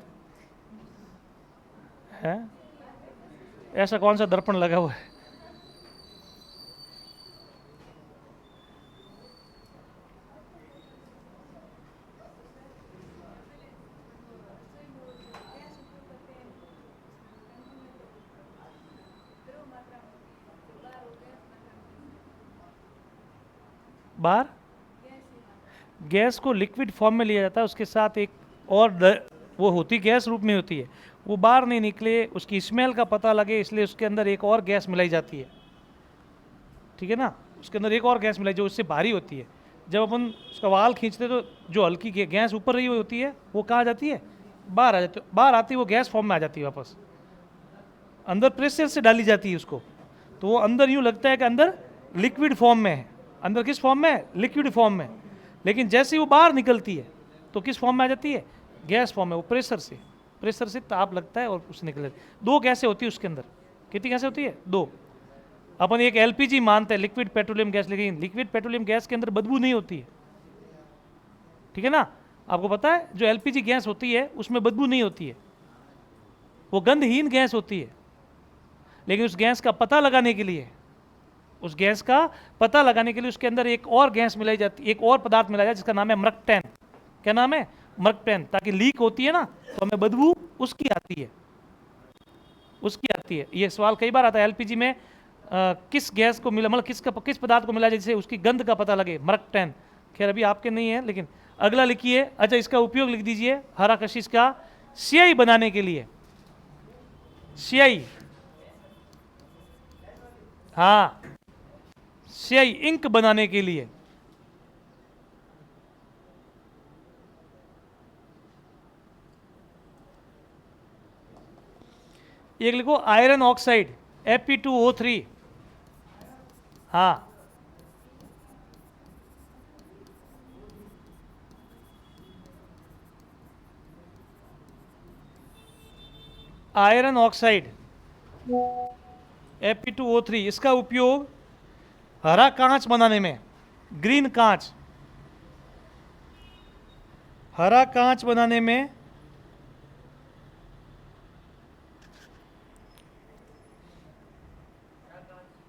है। ऐसा कौन सा दर्पण लगा हुआ है? बाहर गैस को लिक्विड फॉर्म में लिया जाता है, उसके साथ एक और वो होती गैस रूप में होती है, वो बाहर नहीं निकले, उसकी स्मेल का पता लगे, इसलिए उसके अंदर एक और गैस मिलाई जाती है, ठीक है ना। उसके अंदर एक और गैस मिलाई जो उससे भारी होती है। जब अपन उसका वाल खींचते तो जो हल्की गैस ऊपर रही हुई होती है वो कहाँ जाती है? बाहर आ जाती है। बाहर आती है वो गैस फॉर्म में आ जाती है वापस, अंदर प्रेशर से डाली जाती है उसको, तो वो अंदर यूँ लगता है कि अंदर लिक्विड फॉर्म में है। अंदर किस फॉर्म में है? लिक्विड फॉर्म में। लेकिन जैसे ही वो बाहर निकलती है तो किस फॉर्म में आ जाती है? गैस फॉर्म में। वो प्रेशर से ताप लगता है और उससे निकल जाती है। दो गैसें होती है उसके अंदर। कितनी गैसें होती है? दो। अपन एक एलपीजी मानते हैं, लिक्विड पेट्रोलियम गैस, लेकिन लिक्विड पेट्रोलियम गैस के अंदर बदबू नहीं होती है, ठीक है ना। आपको पता है जो एलपीजी गैस होती है उसमें बदबू नहीं होती है, वो गंधहीन गैस होती है। लेकिन उस गैस का पता लगाने के लिए, उसके अंदर एक और गैस मिलाई जाती है, एक और पदार्थ मिलाया जाता है जिसका नाम है मर्कटेन। क्या नाम है? मर्कटेन। ताकि लीक होती है ना तो हमें बदबू उसकी आती है। ये सवाल कई बार आता है एलपीजी में, किस गैस को मिला, मतलब किस पदार्थ को मिला जिससे उसकी गंध का पता लगे? मर्कटेन। खैर अभी आपके नहीं है, लेकिन अगला लिखिए। अच्छा, इसका उपयोग लिख दीजिए, हरा कशिश का स्याही बनाने के लिए। स्याही, हाँ स्याही, इंक बनाने के लिए। एक लिखो आयरन ऑक्साइड Fe2O3, हाँ आयरन ऑक्साइड Fe2O3, इसका उपयोग हरा कांच बनाने में, ग्रीन कांच, हरा कांच बनाने में,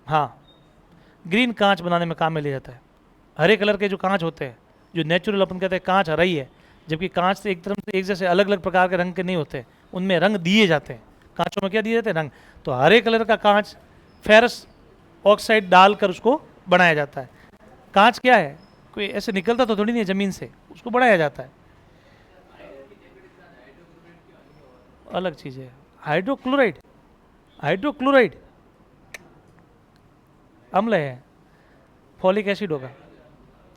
हाँ ग्रीन कांच बनाने में काम में लिया जाता है। हरे कलर के जो कांच होते हैं, जो नेचुरल अपन कहते हैं कांच हरा ही है, जबकि कांच से एक तरफ से एक जैसे अलग अलग प्रकार के रंग के नहीं होते, उनमें रंग दिए जाते हैं। कांचों में क्या दिए जाते हैं? रंग। तो हरे कलर का कांच फेरस ऑक्साइड डालकर उसको बनाया जाता है। कांच क्या है? कोई ऐसे निकलता तो थोड़ी नहीं है ज़मीन से, उसको बनाया जाता है। अलग चीज़ है। हाइड्रोक्लोराइड, हाइड्रोक्लोराइड अम्ल है, फॉलिक एसिड होगा,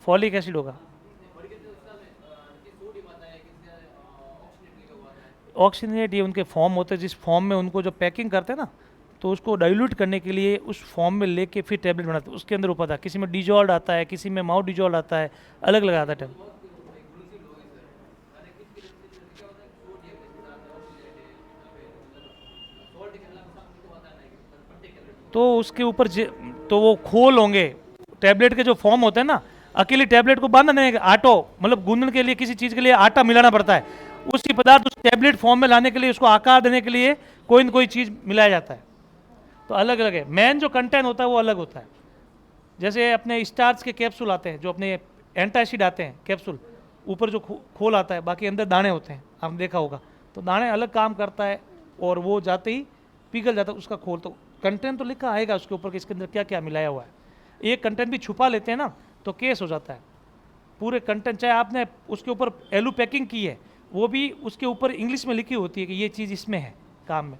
फॉलिक एसिड होगा। ऑक्सीजनेट ये उनके फॉर्म होते हैं, जिस फॉर्म में उनको जो पैकिंग करते हैं ना, तो उसको डाइल्यूट करने के लिए उस फॉर्म में लेके फिर टैबलेट बनाते हैं। उसके अंदर होता है, किसी में डिजॉल्व आता है, किसी में माउथ डिजॉल्व आता है, अलग अलग आता है टैबलेट। तो उसके ऊपर तो वो खोल होंगे टैबलेट के जो फॉर्म होते हैं ना, अकेले टैबलेट को बांधने आटो मतलब गूंदने के लिए किसी चीज़ के लिए आटा मिलाना पड़ता है, उसी पदार्थ उस टैबलेट फॉर्म में लाने के लिए, उसको आकार देने के लिए कोई न कोई चीज़ मिलाया जाता है। तो अलग अलग है, मेन जो कंटेंट होता है वो अलग होता है। जैसे अपने स्टार्च के कैप्सूल आते हैं, जो अपने एंटासिड आते हैं कैप्सूल, ऊपर जो खोल आता है, बाकी अंदर दाने होते हैं, आपने देखा होगा। तो दाने अलग काम करता है, और वो जाते ही पिघल जाता है उसका खोल। तो कंटेंट तो लिखा आएगा उसके ऊपर कि इसके अंदर क्या क्या मिलाया हुआ है। एक कंटेंट भी छुपा लेते हैं ना, तो केस हो जाता है। पूरे कंटेंट, चाहे आपने उसके ऊपर एलू पैकिंग की है, वो भी उसके ऊपर इंग्लिश में लिखी होती है कि ये चीज़ इसमें है काम में।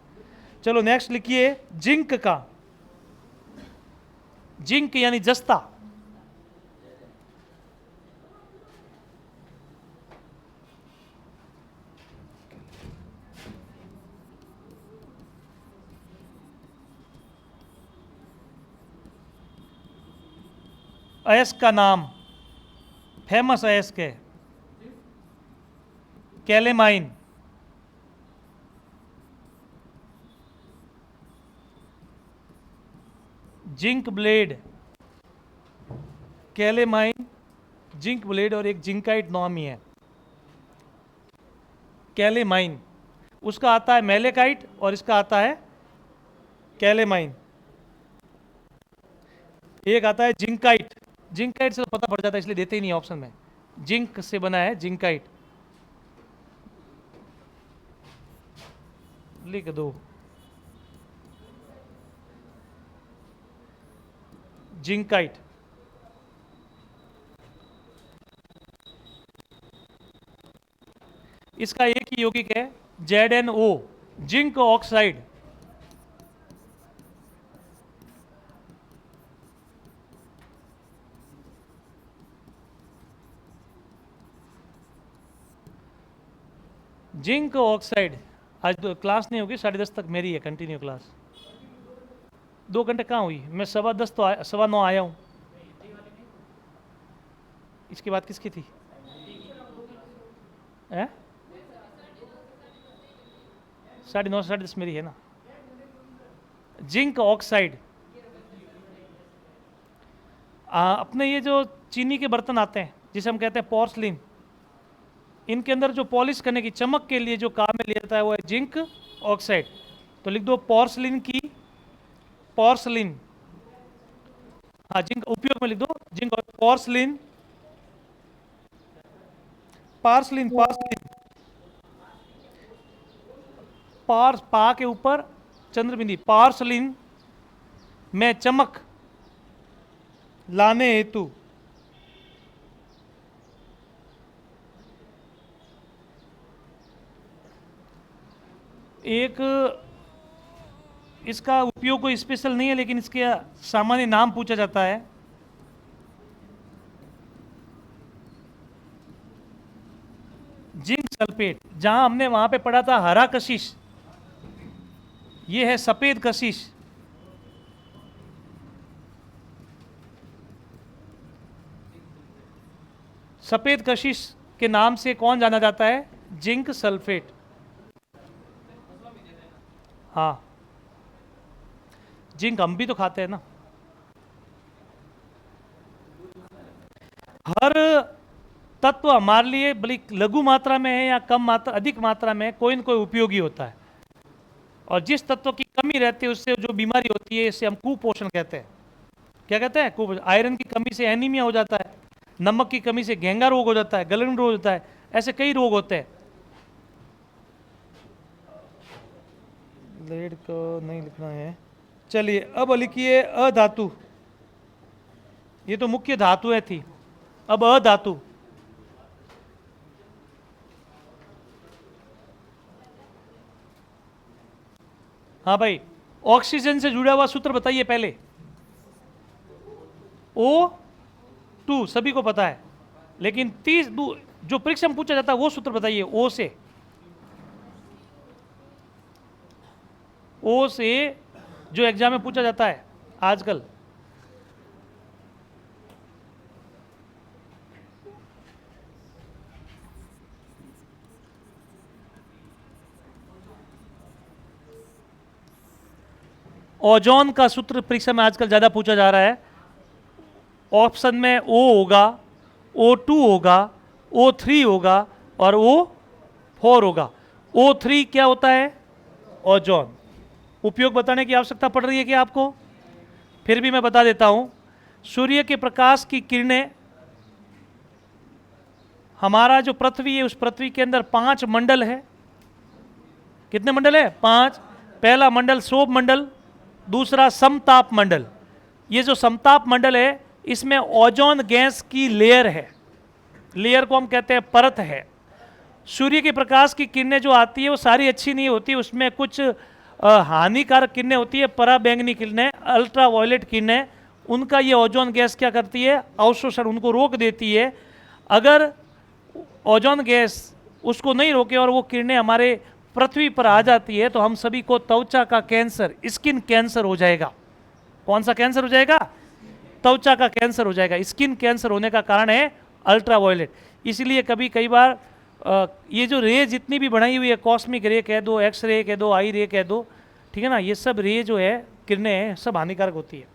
चलो नेक्स्ट लिखिए जिंक का। जिंक यानी जस्ता, अयस्क का नाम, फेमस अयस्क है calamine. Zinc blende, calamine, zinc blende, और एक जिंकाइट नाम ही है कैलेमाइन। उसका आता है मेलेकाइट और इसका आता है कैलेमाइन। एक आता है जिंकाइट, जिंकाइट से तो पता पड़ जाता है इसलिए देते ही नहीं ऑप्शन में। जिंक से बना है जिंकाइट, लिख दो जिंकाइट। इसका एक ही यौगिक है ZnO, zinc oxide. Zinc oxide. आज तो क्लास नहीं होगी, 10:30 तक मेरी है कंटिन्यू क्लास। 2 घंटे कहाँ हुई? मैं 10:15 तो 9:15 आया हूँ। इसके बाद किसकी थी? 9:30 से 10:30 मेरी है ना। जिंक ऑक्साइड, अपने ये जो चीनी के बर्तन आते हैं जिसे हम कहते हैं पोर्सलिन, इनके अंदर जो पॉलिश करने की, चमक के लिए जो काम में लिया जाता है वो है जिंक ऑक्साइड। तो लिख दो पोर्सलिन की, पोर्सलिन, हाँ जिंक उपयोग में लिख दो जिंक, पोर्सलिन, पार्सलिन, पार्सलिन, पार्स, पा के ऊपर चंद्रबिंदी, पार्सलिन में चमक लाने हेतु एक इसका उपयोग कोई स्पेशल नहीं है, लेकिन इसके सामान्य नाम पूछा जाता है। जिंक सल्फेट, जहां हमने वहां पे पढ़ा था हरा कशिश, ये है सफेद कशिश। सफेद कशिश के नाम से कौन जाना जाता है? Zinc sulphate. हाँ, जिंक हम भी तो खाते हैं ना। हर तत्व हमारे लिए भले लघु मात्रा में है या कम मात्रा, अधिक मात्रा में, कोई न कोई उपयोगी होता है। और जिस तत्व की कमी रहती है उससे जो बीमारी होती है, इसे हम कुपोषण कहते हैं। क्या कहते हैं? कुपोषण। आयरन की कमी से एनीमिया हो जाता है, नमक की कमी से घेंगा रोग हो जाता है, गलन रोग होता है, ऐसे कई रोग होते हैं। लेड को नहीं लिखना है। चलिए अब लिखिए अधातु। ये तो मुख्य धातुएं थी, अब अधातु। हाँ भाई, ऑक्सीजन से जुड़ा हुआ सूत्र बताइए पहले। O2 सभी को पता है, लेकिन 30 जो परीक्षा में पूछा जाता है वो सूत्र बताइए। O से जो एग्जाम में पूछा जाता है आजकल। ओजोन का सूत्र परीक्षा में आजकल ज्यादा पूछा जा रहा है। ऑप्शन में O होगा, O2 होगा, O3 होगा और O4 होगा। O3 क्या होता है? ओजोन। उपयोग बताने की आवश्यकता पड़ रही है क्या आपको? फिर भी मैं बता देता हूं। सूर्य के प्रकाश की किरणें, हमारा जो पृथ्वी है उस पृथ्वी के अंदर 5 मंडल है। कितने मंडल है? 5। पहला मंडल शोभ मंडल, दूसरा समताप मंडल। ये जो समताप मंडल है इसमें ओजोन गैस की लेयर है। लेयर को हम कहते हैं परत है। सूर्य के प्रकाश की किरणें जो आती है वो सारी अच्छी नहीं होती, उसमें कुछ हानिकारक किरणें होती है, पराबैंगनी किरणें, अल्ट्रावायलेट किरणें। उनका ये ओजोन गैस क्या करती है? अवशोषण, उनको रोक देती है। अगर ओजोन गैस उसको नहीं रोके और वो किरणें हमारे पृथ्वी पर आ जाती है तो हम सभी को त्वचा का कैंसर, स्किन कैंसर हो जाएगा। कौन सा कैंसर हो जाएगा? त्वचा का कैंसर हो जाएगा। स्किन कैंसर होने का कारण है अल्ट्रावायलेट। इसलिए कई बार ये जो रे जितनी भी बनाई हुई है, कॉस्मिक रे कह दो, एक्स रे कह दो, आई रे कह दो, ठीक है ना, ये सब रे जो है, किरणें हैं, सब हानिकारक होती है।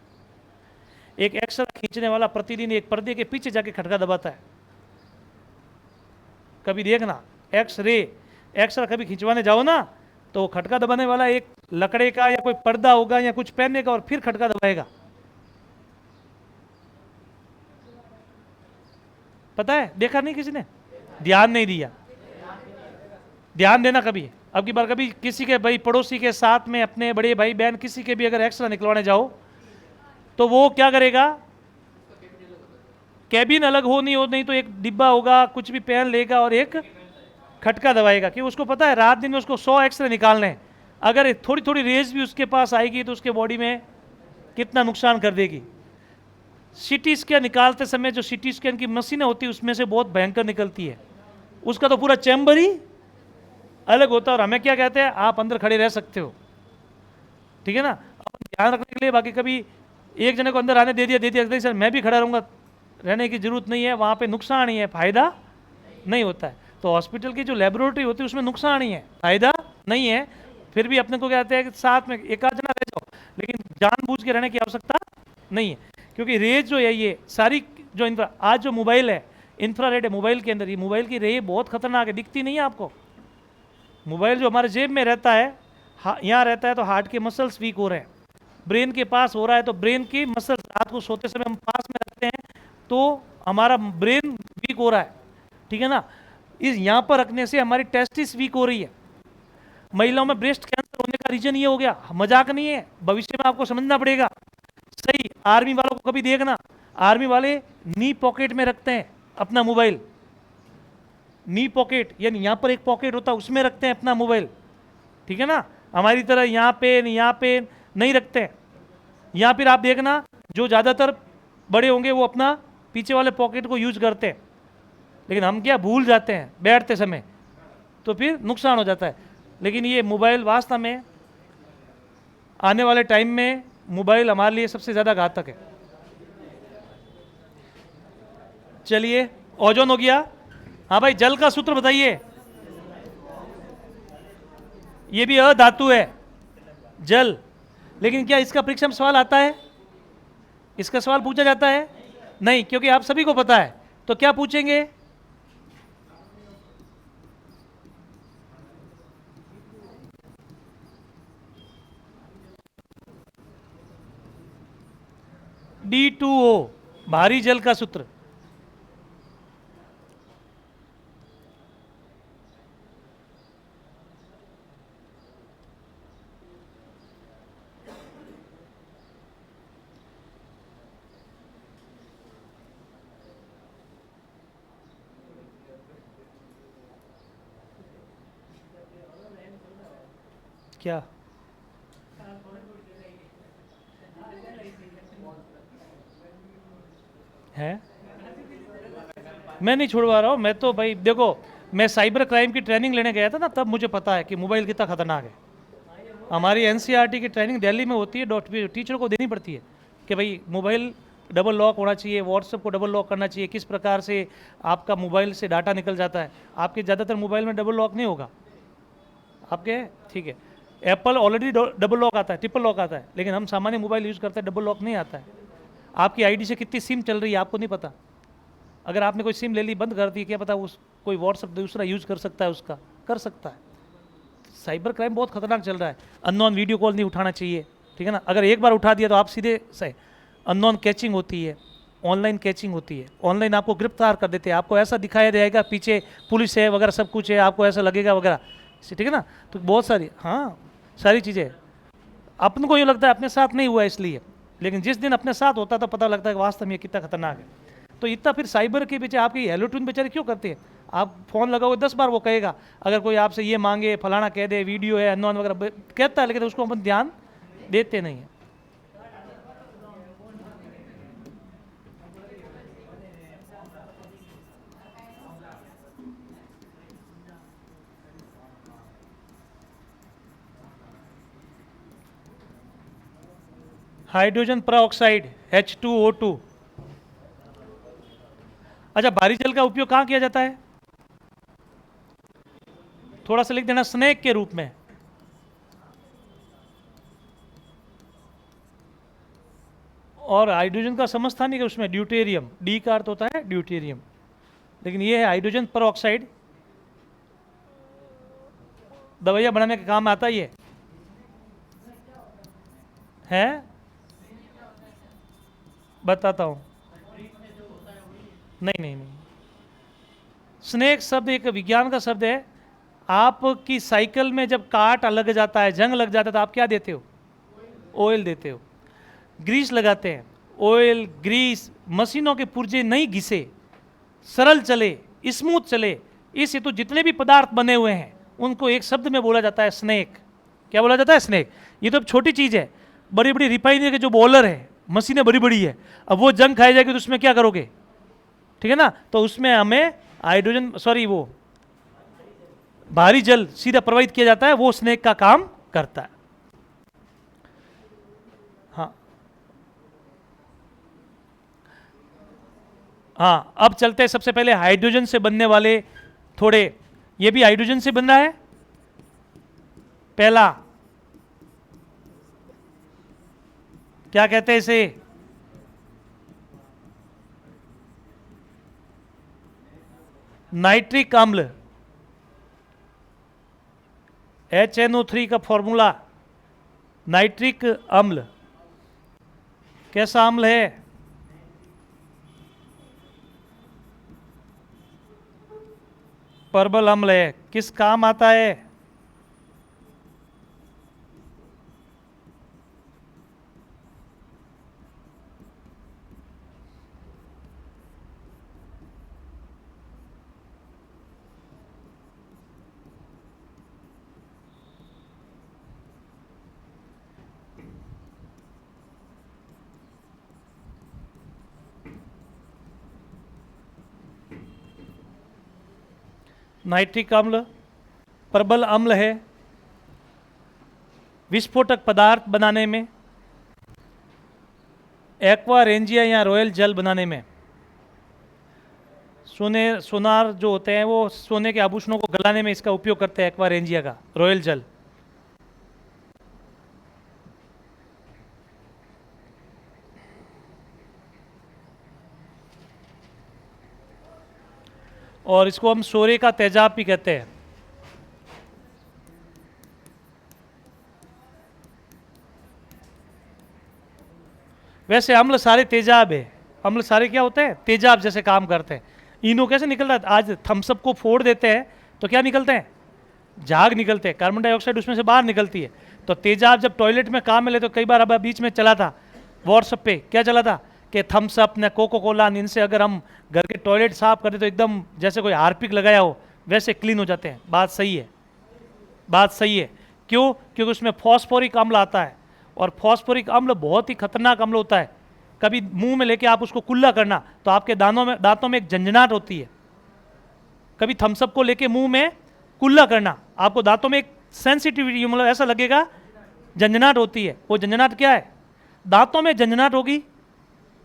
एक एक्सरे खींचने वाला प्रतिदिन एक पर्दे के पीछे जाके खटका दबाता है। कभी देखना, एक्सरे कभी खिंचवाने जाओ ना तो खटका दबाने वाला एक लकड़े का या कोई पर्दा होगा या कुछ पहनने का और फिर खटका दबाएगा। पता है? देखा नहीं किसी ने? ध्यान नहीं दिया। ध्यान देना कभी। अब की बार कभी किसी के भाई पड़ोसी के साथ में, अपने बड़े भाई बहन किसी के भी अगर एक्सरे निकलवाने जाओ तो वो क्या करेगा? कैबिन अलग हो नहीं तो एक डिब्बा होगा, कुछ भी पहन लेगा और एक खटका दबाएगा, कि उसको पता है रात दिन में उसको 100 एक्सरे निकालने हैं। अगर थोड़ी थोड़ी रेज भी उसके पास आएगी तो उसके बॉडी में कितना नुकसान कर देगी। सीटी स्कैन निकालते समय जो सीटी स्कैन की मशीनें होती है उसमें से बहुत भयंकर निकलती है। उसका तो पूरा चैम्बर ही अलग होता है। और हमें क्या कहते हैं? आप अंदर खड़े रह सकते हो, ठीक है ना। ध्यान रखने के लिए, बाकी कभी एक जने को अंदर आने दे दिया सर मैं भी खड़ा रहूँगा, रहने की जरूरत नहीं है। वहाँ पे नुकसान ही है, फायदा नहीं होता है। तो हॉस्पिटल की जो लेबोरेटरी होती है उसमें नुकसान ही है, फायदा नहीं है। फिर भी अपने को कहते हैं कि साथ में एक आध जना रह जाओ, लेकिन जानबूझ के रहने की आवश्यकता नहीं है। क्योंकि रेज जो है ये सारी जो आज जो मोबाइल है, इंफ्रारेड है मोबाइल के अंदर। ये मोबाइल की रे बहुत खतरनाक है, दिखती नहीं है आपको। मोबाइल जो हमारे जेब में रहता है, यहाँ रहता है तो हार्ट के मसल्स वीक हो रहे हैं। ब्रेन के पास हो रहा है तो ब्रेन की मसल्स, रात को सोते समय हम पास में रखते हैं तो हमारा ब्रेन वीक हो रहा है, ठीक है ना। इस यहाँ पर रखने से हमारी टेस्टिस वीक हो रही है। महिलाओं में ब्रेस्ट कैंसर होने का रीजन ये हो गया, मजाक नहीं है, भविष्य में आपको समझना पड़ेगा। सही, आर्मी वालों को कभी देखना, आर्मी वाले नी पॉकेट में रखते हैं अपना मोबाइल। नी पॉकेट यानी यहाँ पर एक पॉकेट होता है, उसमें रखते हैं अपना मोबाइल, ठीक है ना। हमारी तरह यहाँ पे नहीं रखते हैं। यहाँ फिर आप देखना जो ज़्यादातर बड़े होंगे वो अपना पीछे वाले पॉकेट को यूज करते हैं, लेकिन हम क्या भूल जाते हैं बैठते समय, तो फिर नुकसान हो जाता है। लेकिन ये मोबाइल वास्तव में आने वाले टाइम में मोबाइल हमारे लिए सबसे ज़्यादा घातक है। चलिए, ओजोन हो गया। हाँ भाई, जल का सूत्र बताइए। ये भी अधातु है जल, लेकिन क्या इसका परीक्षा में सवाल आता है? इसका सवाल पूछा जाता है? नहीं, क्योंकि आप सभी को पता है। तो क्या पूछेंगे? D2O, भारी जल का सूत्र। क्या है? मैं नहीं छुड़वा रहा हूँ, मैं तो भाई देखो, मैं साइबर क्राइम की ट्रेनिंग लेने गया था ना, तब मुझे पता है कि मोबाइल कितना खतरनाक है। हमारी एनसीईआरटी की ट्रेनिंग दिल्ली में होती है, टीचर को देनी पड़ती है कि भाई मोबाइल डबल लॉक होना चाहिए, व्हाट्सएप को डबल लॉक करना चाहिए, किस प्रकार से आपका मोबाइल से डाटा निकल जाता है। आपके ज़्यादातर मोबाइल में डबल लॉक नहीं होगा आपके, ठीक है। एप्पल ऑलरेडी डबल लॉक आता है, ट्रिपल लॉक आता है, लेकिन हम सामान्य मोबाइल यूज़ करते हैं डबल लॉक नहीं आता है। आपकी आईडी से कितनी सिम चल रही है आपको नहीं पता। अगर आपने कोई सिम ले ली, बंद कर दी, क्या पता उस कोई व्हाट्सएप दूसरा यूज़ कर सकता है, उसका कर सकता है। साइबर क्राइम बहुत खतरनाक चल रहा है। अननोन वीडियो कॉल नहीं उठाना चाहिए, ठीक है ना। अगर एक बार उठा दिया तो आप सीधे से अननोन कैचिंग होती है, ऑनलाइन कैचिंग होती है, ऑनलाइन आपको गिरफ्तार कर देते हैं। आपको ऐसा दिखाया जाएगा पीछे पुलिस है वगैरह, सब कुछ है, आपको ऐसा लगेगा वगैरह, ठीक है ना। तो बहुत सारी, हाँ, सारी चीज़ें अपन को ये लगता है अपने साथ नहीं हुआ इसलिए, लेकिन जिस दिन अपने साथ होता तो पता लगता है कि वास्तव में ये कितना खतरनाक है। तो इतना फिर साइबर के पीछे आपकी हेलो ट्यून बेचारे क्यों करते हैं? आप फ़ोन लगाओगे 10 बार वो कहेगा, अगर कोई आपसे ये मांगे, फलाना कह दे, वीडियो है, अननोन वगैरह कहता है, लेकिन उसको अपन ध्यान देते नहीं हैं। Hydrogen peroxide H2O2। अच्छा, भारी जल का उपयोग कहाँ किया जाता है? थोड़ा सा लिख देना, स्नेक के रूप में। और हाइड्रोजन का समस्थानिक है उसमें ड्यूटेरियम, डी का अर्थ होता है ड्यूटेरियम, लेकिन ये है हाइड्रोजन परऑक्साइड। दवाइयाँ बनाने के काम आता ही है? बताता हूँ। नहीं नहीं नहीं, स्नेक शब्द एक विज्ञान का शब्द है। आपकी साइकिल में जब काट लग जाता है, जंग लग जाता है, तो आप क्या देते हो? ऑयल देते हो, ग्रीस लगाते हैं। ऑयल, ग्रीस, मशीनों के पुर्जे नहीं घिसे, सरल चले, स्मूथ चले, इस हेतु जितने भी पदार्थ बने हुए हैं उनको एक शब्द में बोला जाता है स्नेक। क्या बोला जाता है? स्नेक। ये तो अब छोटी चीज़ है। बड़ी बड़ी रिफाइनरी के जो बॉयलर है, मशीनें बड़ी बड़ी है, अब वो जंग खाई जाएगी तो उसमें क्या करोगे? ठीक है ना। तो उसमें हमें हाइड्रोजन, सॉरी, वो भारी जल सीधा प्रवाहित किया जाता है, वो स्नेक का काम करता है। हाँ हाँ, अब चलते हैं सबसे पहले हाइड्रोजन से बनने वाले थोड़े, ये भी हाइड्रोजन से बन रहा है। पहला क्या कहते हैं इसे? नाइट्रिक अम्ल, HNO3 का फॉर्मूला नाइट्रिक अम्ल। कैसा अम्ल है? परबल अम्ल है। किस काम आता है? नाइट्रिक अम्ल प्रबल अम्ल है विस्फोटक पदार्थ बनाने में, एक्वा रेंजिया या रॉयल जल बनाने में। सोनार जो होते हैं वो सोने के आभूषणों को गलाने में इसका उपयोग करते हैं, एक्वा रेंजिया का रॉयल जल। और इसको हम सोरे का तेजाब भी कहते हैं। वैसे अम्ल सारे तेजाब है, अम्ल सारे क्या होते हैं, तेजाब जैसे काम करते हैं। इनो कैसे निकल रहा है, आज थम्सअप को फोड़ देते हैं तो क्या निकलते हैं, झाग निकलते हैं, कार्बन डाइऑक्साइड उसमें से बाहर निकलती है। तो तेजाब जब टॉयलेट में काम में ले, तो कई बार अब बीच में चला था व्हाट्सएप पे, क्या चला था कि थम्सअप ने कोको कोला, इनसे अगर हम घर के टॉयलेट साफ कर दे तो एकदम जैसे कोई हार्पिक लगाया हो वैसे क्लीन हो जाते हैं। बात सही है, बात सही है। क्यों? क्योंकि उसमें फॉस्फोरिक अम्ल आता है, और फॉस्फोरिक अम्ल बहुत ही खतरनाक अम्ल होता है। कभी मुंह में लेके आप उसको कुल्ला करना तो आपके दांतों में एक झंझनाहट होती है। कभी थम्सअप को लेके मुंह में कुल्ला करना, आपको दांतों में एक सेंसिटिविटी, मतलब ऐसा लगेगा झंझनाहट होती है। वो झंझनाहट क्या है, दांतों में झंझनाहट होगी,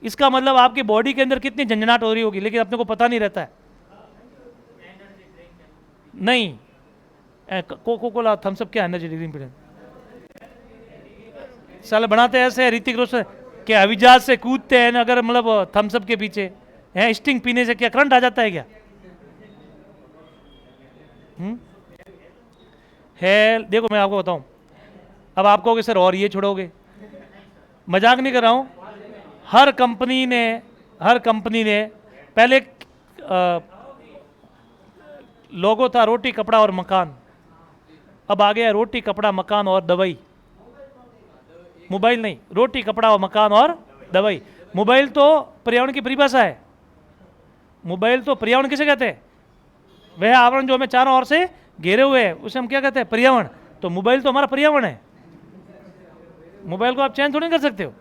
इसका मतलब आपकी बॉडी के अंदर कितनी झंझनाहट हो रही होगी, लेकिन अपने को पता नहीं रहता है। नहीं, कोको कोला थम्सअप क्या एनर्जी ड्रिंक पीने साल बनाते ऐसे हैं ऋतिक रोशन के अविजाज से कूदते हैं ना, अगर मतलब थम्सअप के पीछे हैं, स्टिंग पीने से क्या करंट आ जाता है क्या? है, देखो मैं आपको बताऊं, अब आप कहोगे सर और ये छोड़ोगे, मजाक नहीं कर रहा हूं। हर कंपनी ने पहले लोगो था रोटी कपड़ा और मकान, अब आ गया रोटी कपड़ा मकान और दवाई। मोबाइल नहीं, रोटी कपड़ा और मकान और दवाई। मोबाइल तो पर्यावरण की परिभाषा है, मोबाइल तो पर्यावरण किसे कहते हैं, वह आवरण जो हमें चारों ओर से घेरे हुए है उसे हम क्या कहते हैं, पर्यावरण। तो मोबाइल तो हमारा पर्यावरण है, मोबाइल को आप चेंज थोड़ी कर सकते हो,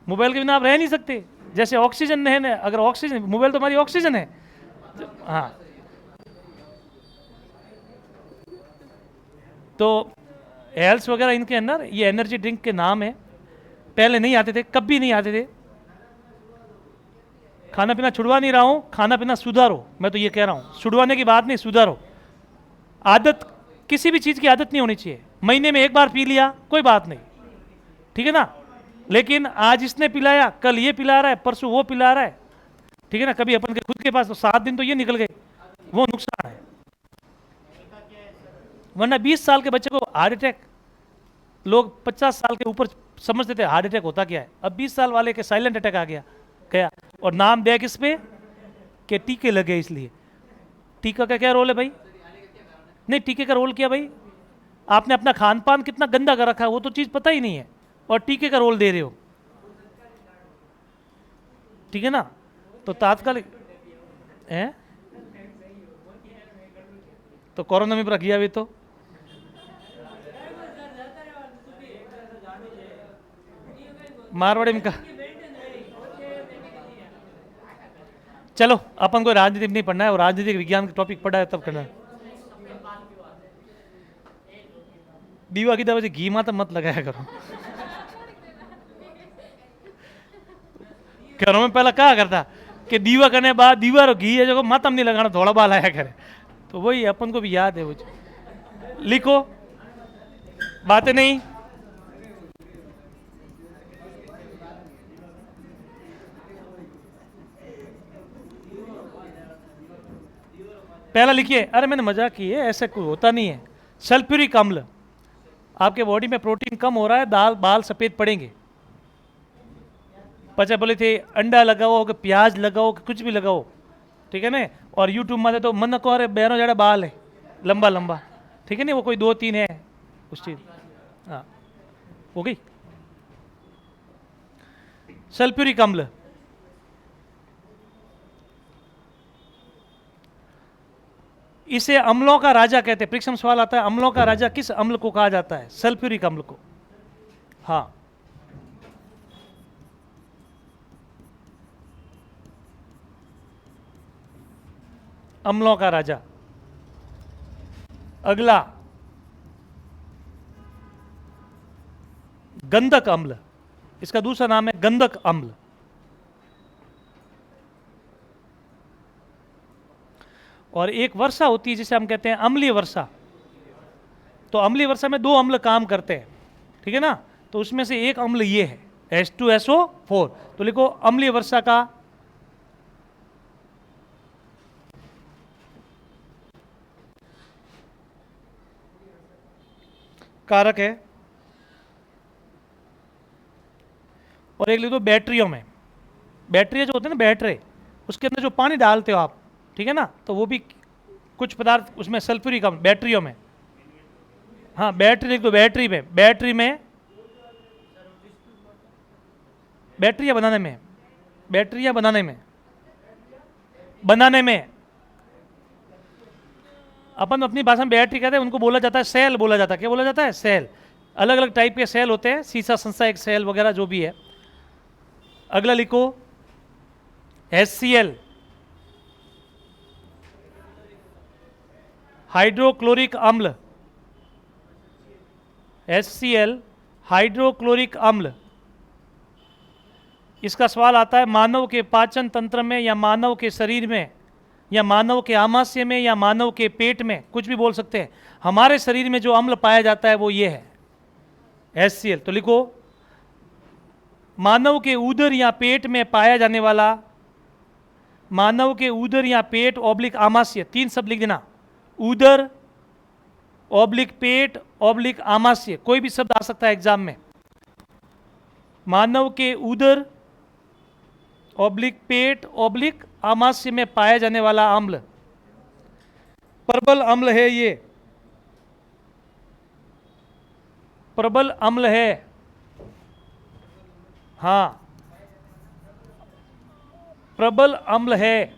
मोबाइल के बिना आप रह नहीं सकते। जैसे ऑक्सीजन है, अगर ऑक्सीजन, मोबाइल तो हमारी ऑक्सीजन है। हाँ, तो हेल्थ वगैरह इनके अंदर ये एनर्जी ड्रिंक के नाम है, पहले नहीं आते थे, कभी नहीं आते थे। खाना पीना छुड़वा नहीं रहा हूं, खाना पीना सुधारो, मैं तो ये कह रहा हूं, छुड़वाने की बात नहीं, सुधारो। आदत, किसी भी चीज़ की आदत नहीं होनी चाहिए। महीने में एक बार पी लिया कोई बात नहीं, ठीक है ना, लेकिन आज इसने पिलाया, कल ये पिला रहा है, परसों वो पिला रहा है, ठीक है ना। कभी अपन के खुद के पास तो 7 दिन तो ये निकल गए, वो नुकसान है। वरना 20 साल के बच्चे को हार्ट अटैक, लोग 50 साल के ऊपर समझते थे हार्ट अटैक होता क्या है, अब 20 साल वाले के साइलेंट अटैक आ गया। और नाम दिया किस पे, कि टीके लगे इसलिए। टीका का क्या रोल है भाई, नहीं टीके का रोल क्या भाई, आपने अपना खान पान कितना गंदा कर रखा है वो तो चीज़ पता ही नहीं है, और टीके का रोल दे रहे हो, ठीक है ना। तो तात्कालिक है, तो कोरोना में पूरा किया भी तो मारवाड़ी में कहा। चलो अपन को राजनीति नहीं पढ़ना है, और राजनीतिक विज्ञान का टॉपिक पढ़ा है तब करना है। दीवा की दवा से घी माता मत लगाया करो। घरों में पहला कहा करता कि दीवा करने बाद दीवा और घी है जो मातम नहीं लगाना, थोड़ा बाल आया करे, तो वही अपन को भी याद है वो। लिखो बातें नहीं, पहला लिखिए, अरे मैंने मजाक की है, ऐसा कोई होता नहीं है। सल्फ्यूरिक अम्ल, आपके बॉडी में प्रोटीन कम हो रहा है, दाल बाल सफ़ेद पड़ेंगे। पचा बोले थे अंडा लगाओ कि प्याज लगाओ कि कुछ भी लगाओ, ठीक है ना। और यूट्यूब में तो मन को अरे बैरों जड़ा बाल है लंबा लंबा, ठीक है ना, वो कोई 2-3 है उस चीज़। हाँ हो गई। सल्फ्यूरिक अम्ल, इसे अम्लों का राजा कहते हैं। परीक्षा में सवाल आता है अम्लों का राजा किस अम्ल को कहा जाता है, सल्फ्यूरिक अम्ल को। हाँ, अम्लों का राजा अगला गंधक अम्ल, इसका दूसरा नाम है गंधक अम्ल। और एक वर्षा होती है जिसे हम कहते हैं अम्लीय वर्षा। तो अम्लीय वर्षा में दो अम्ल काम करते हैं, ठीक है ना। तो उसमें से एक अम्ल ये है H2SO4। तो लिखो अम्लीय वर्षा का कारक है। और एक लिख दो बैटरियों में, बैटरी जो होते हैं ना बैटरी, उसके अंदर जो पानी डालते हो आप, ठीक है ना, तो वो भी कुछ पदार्थ उसमें सल्फ्यूरिक अम्ल बैटरियों में। हाँ बैटरी लिख दो, बैटरी में, बैटरी में, बैटरियां बनाने में, बैटरियां बनाने में, बनाने में अपन अपनी भाषा में बैटरी कहते हैं, उनको बोला जाता है सेल बोला जाता है। क्या बोला जाता है? सेल। अलग अलग टाइप के सेल होते हैं, सीसा संसा एक सेल वगैरह जो भी है। अगला लिखो HCl, हाइड्रोक्लोरिक अम्ल, HCl हाइड्रोक्लोरिक अम्ल। इसका सवाल आता है मानव के पाचन तंत्र में या मानव के शरीर में या मानव के आमाशय में या मानव के पेट में, कुछ भी बोल सकते हैं। हमारे शरीर में जो अम्ल पाया जाता है वो ये है HCl। तो लिखो मानव के उदर या पेट में पाया जाने वाला, मानव के उदर या पेट ऑब्लिक आमाशय, तीन शब्द लिख देना, उदर ऑब्लिक पेट ऑब्लिक आमाशय, कोई भी शब्द आ सकता है एग्जाम में। मानव के उदर ऑब्लिक पेट ऑब्लिक आमाशय में पाया जाने वाला अम्ल प्रबल अम्ल है। ये प्रबल अम्ल है, हाँ प्रबल अम्ल है।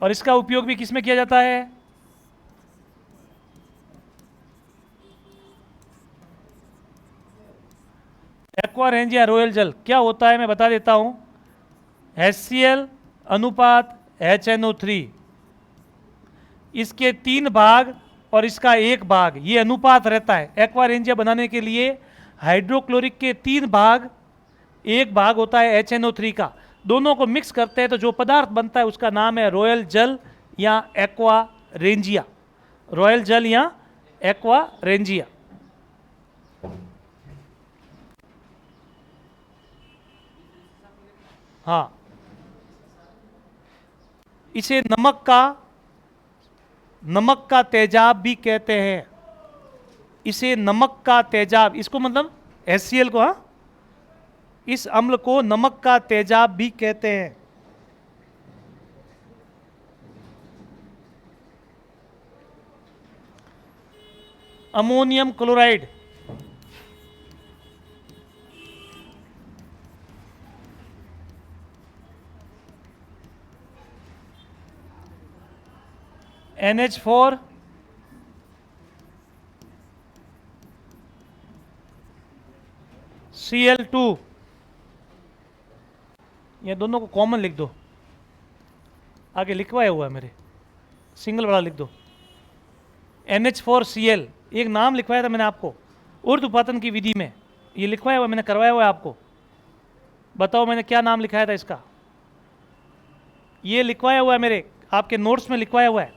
और इसका उपयोग भी किसमें किया जाता है? एक्वा रेंज या रॉयल जल। क्या होता है मैं बता देता हूं। HCl अनुपात HNO3, इसके 3 भाग और इसका 1 भाग, ये अनुपात रहता है। एक्वा रेंजिया बनाने के लिए हाइड्रोक्लोरिक के 3 भाग, 1 भाग होता है HNO3 का। दोनों को मिक्स करते हैं तो जो पदार्थ बनता है उसका नाम है रॉयल जल या एक्वा रेंजिया। रॉयल जल या एक्वा रेंजिया। हाँ, इसे नमक का तेजाब भी कहते हैं। इसे नमक का तेजाब, इसको मतलब HCl को, हाँ, इस अम्ल को नमक का तेजाब भी कहते हैं। अमोनियम क्लोराइड, NH4 Cl2, ये दोनों को कॉमन लिख दो, आगे लिखवाया हुआ है मेरे, सिंगल वाला लिख दो। NH4Cl एक नाम लिखवाया था मैंने आपको ऊर्ध्वपातन की विधि में, ये लिखवाया हुआ मैंने, करवाया हुआ है आपको। बताओ मैंने क्या नाम लिखाया था इसका? ये लिखवाया हुआ है मेरे आपके नोट्स में, लिखवाया हुआ है,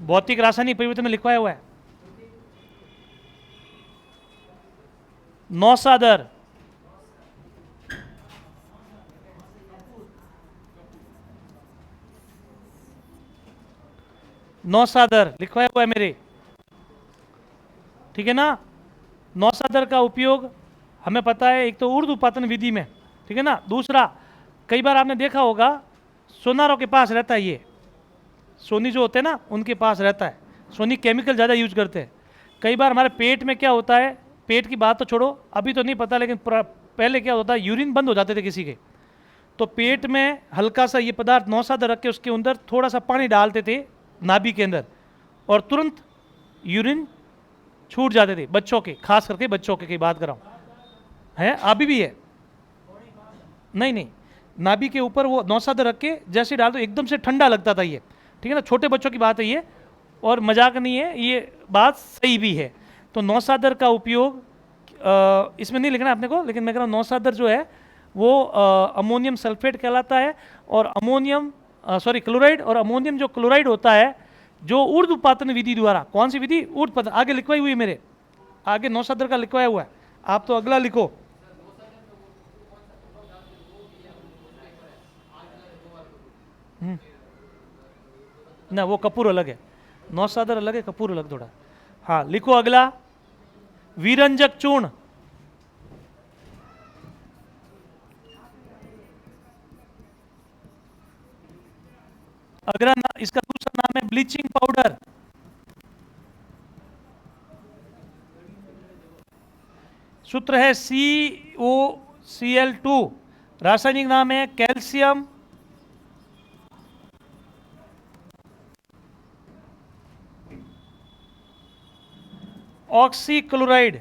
भौतिक रासायनिक परिवर्तन में लिखवाया हुआ है। नौसादर, नौसादर लिखवाया हुआ है मेरे, ठीक है ना। नौसादर का उपयोग हमें पता है, एक तो ऊर्ध्वपातन विधि में, ठीक है ना। दूसरा, कई बार आपने देखा होगा सोनारों के पास रहता है, ये सोनी जो होते हैं ना उनके पास रहता है। सोनी केमिकल ज़्यादा यूज करते हैं। कई बार हमारे पेट में क्या होता है, पेट की बात तो छोड़ो, अभी तो नहीं पता, लेकिन पहले क्या होता है, यूरिन बंद हो जाते थे किसी के, तो पेट में हल्का सा ये पदार्थ नौसादर रख के उसके अंदर थोड़ा सा पानी डालते थे नाभि के अंदर, और तुरंत यूरिन छूट जाते थे बच्चों के, खास करके बच्चों के की बात कर रहा हूँ, है अभी भी है। नहीं नहीं, नाभि के ऊपर वो नौसादर रख के जैसे डाल दो एकदम से ठंडा लगता था ये, ठीक है ना, छोटे बच्चों की बात है ये, और मजाक नहीं है, ये बात सही भी है। तो नौसादर का उपयोग इसमें नहीं लिखना अपने को, लेकिन मैं कह रहा हूँ नौसादर जो है वो अमोनियम सल्फेट कहलाता है, और अमोनियम क्लोराइड, और अमोनियम जो क्लोराइड होता है जो ऊर्ध्वपातन विधि द्वारा, कौन सी विधि, ऊर्ध्वपातन, आगे लिखवाई हुई है मेरे, आगे नौसादर का लिखवाया हुआ है, आप तो अगला लिखो। ना वो कपूर अलग है, नौसादर अलग है, कपूर अलग थोड़ा। हाँ लिखो अगला, वीरंजक चूर्ण। अगला इसका दूसरा नाम है ब्लीचिंग पाउडर। सूत्र है COCl2, रासायनिक नाम है कैल्शियम ऑक्सीक्लोराइड।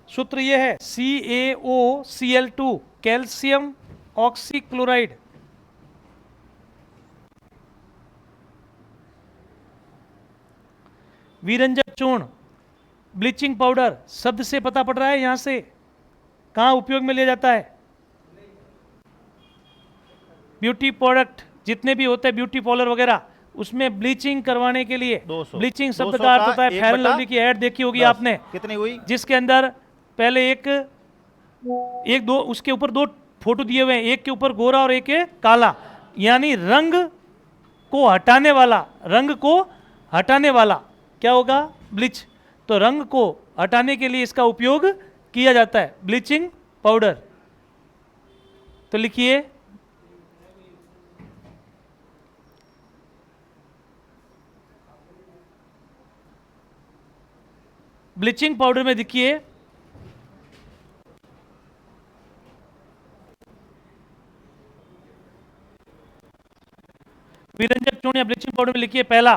सूत्र यह है CaOCl2, कैल्शियम ऑक्सीक्लोराइड। वीरंजक चूर्ण, ब्लीचिंग पाउडर, शब्द से पता पड़ रहा है यहां से कहां उपयोग में लिया जाता है। ब्यूटी प्रोडक्ट जितने भी होते हैं, ब्यूटी पार्लर वगैरह, उसमें ब्लीचिंग करवाने के लिए, 200 ब्लीचिंग शब्द 200 का अर्थ का होता है, एक फेयर एंड बटा लवली की ऐड देखी होगी 10 आपने, कितनी हुई? जिसके अंदर पहले एक दो उसके ऊपर दो फोटो दिए हुए हैं, एक के ऊपर गोरा और एक है काला, यानी रंग को हटाने वाला, रंग को हटाने वाला क्या होगा, ब्लीच। तो रंग को हटाने के लिए इसका उपयोग किया जाता है, ब्लीचिंग पाउडर। तो लिखिए ब्लीचिंग पाउडर में देखिए वीरंजक चूर्ण या ब्लीचिंग पाउडर में लिखिए पहला,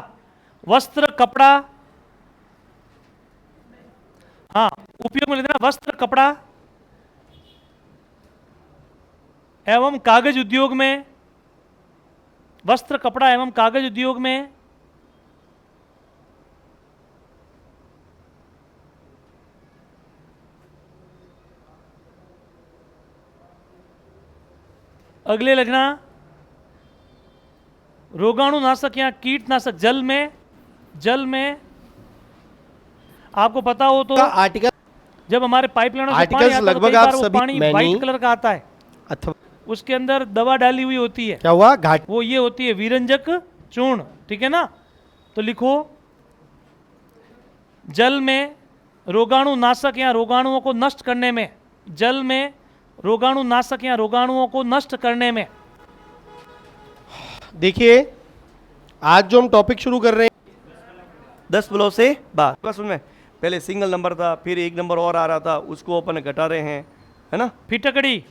वस्त्र कपड़ा, हाँ उपयोग में लेना, वस्त्र कपड़ा एवं कागज उद्योग में, वस्त्र कपड़ा एवं कागज उद्योग में अगले लिखना, रोगाणुनाशक या कीटनाशक जल में आपको पता हो तो आर्टिकल जब हमारे पाइपलाइनों से पानी आर्टिकल्स आता है तो लगभग कई आप बार वो सभी पानी मैनी- व्हाइट कलर का आता है, अथवा उसके अंदर दवा डाली हुई होती है, क्या हुआ घाट, वो ये होती है वीरंजक चूर्ण, ठीक है ना। तो लिखो जल में रोगाणुनाशक या रोगाणुओं को नष्ट करने में, जल में रोगाणुनाशक या रोगाणुओं को नष्ट करने में। देखिए आज जो हम टॉपिक शुरू कर रहे हैं 10 फ्लो से बाहर बस उनमें पहले सिंगल नंबर था, फिर एक नंबर और आ रहा था, उसको अपन घटा रहे हैं, है ना। फिटकड़ी,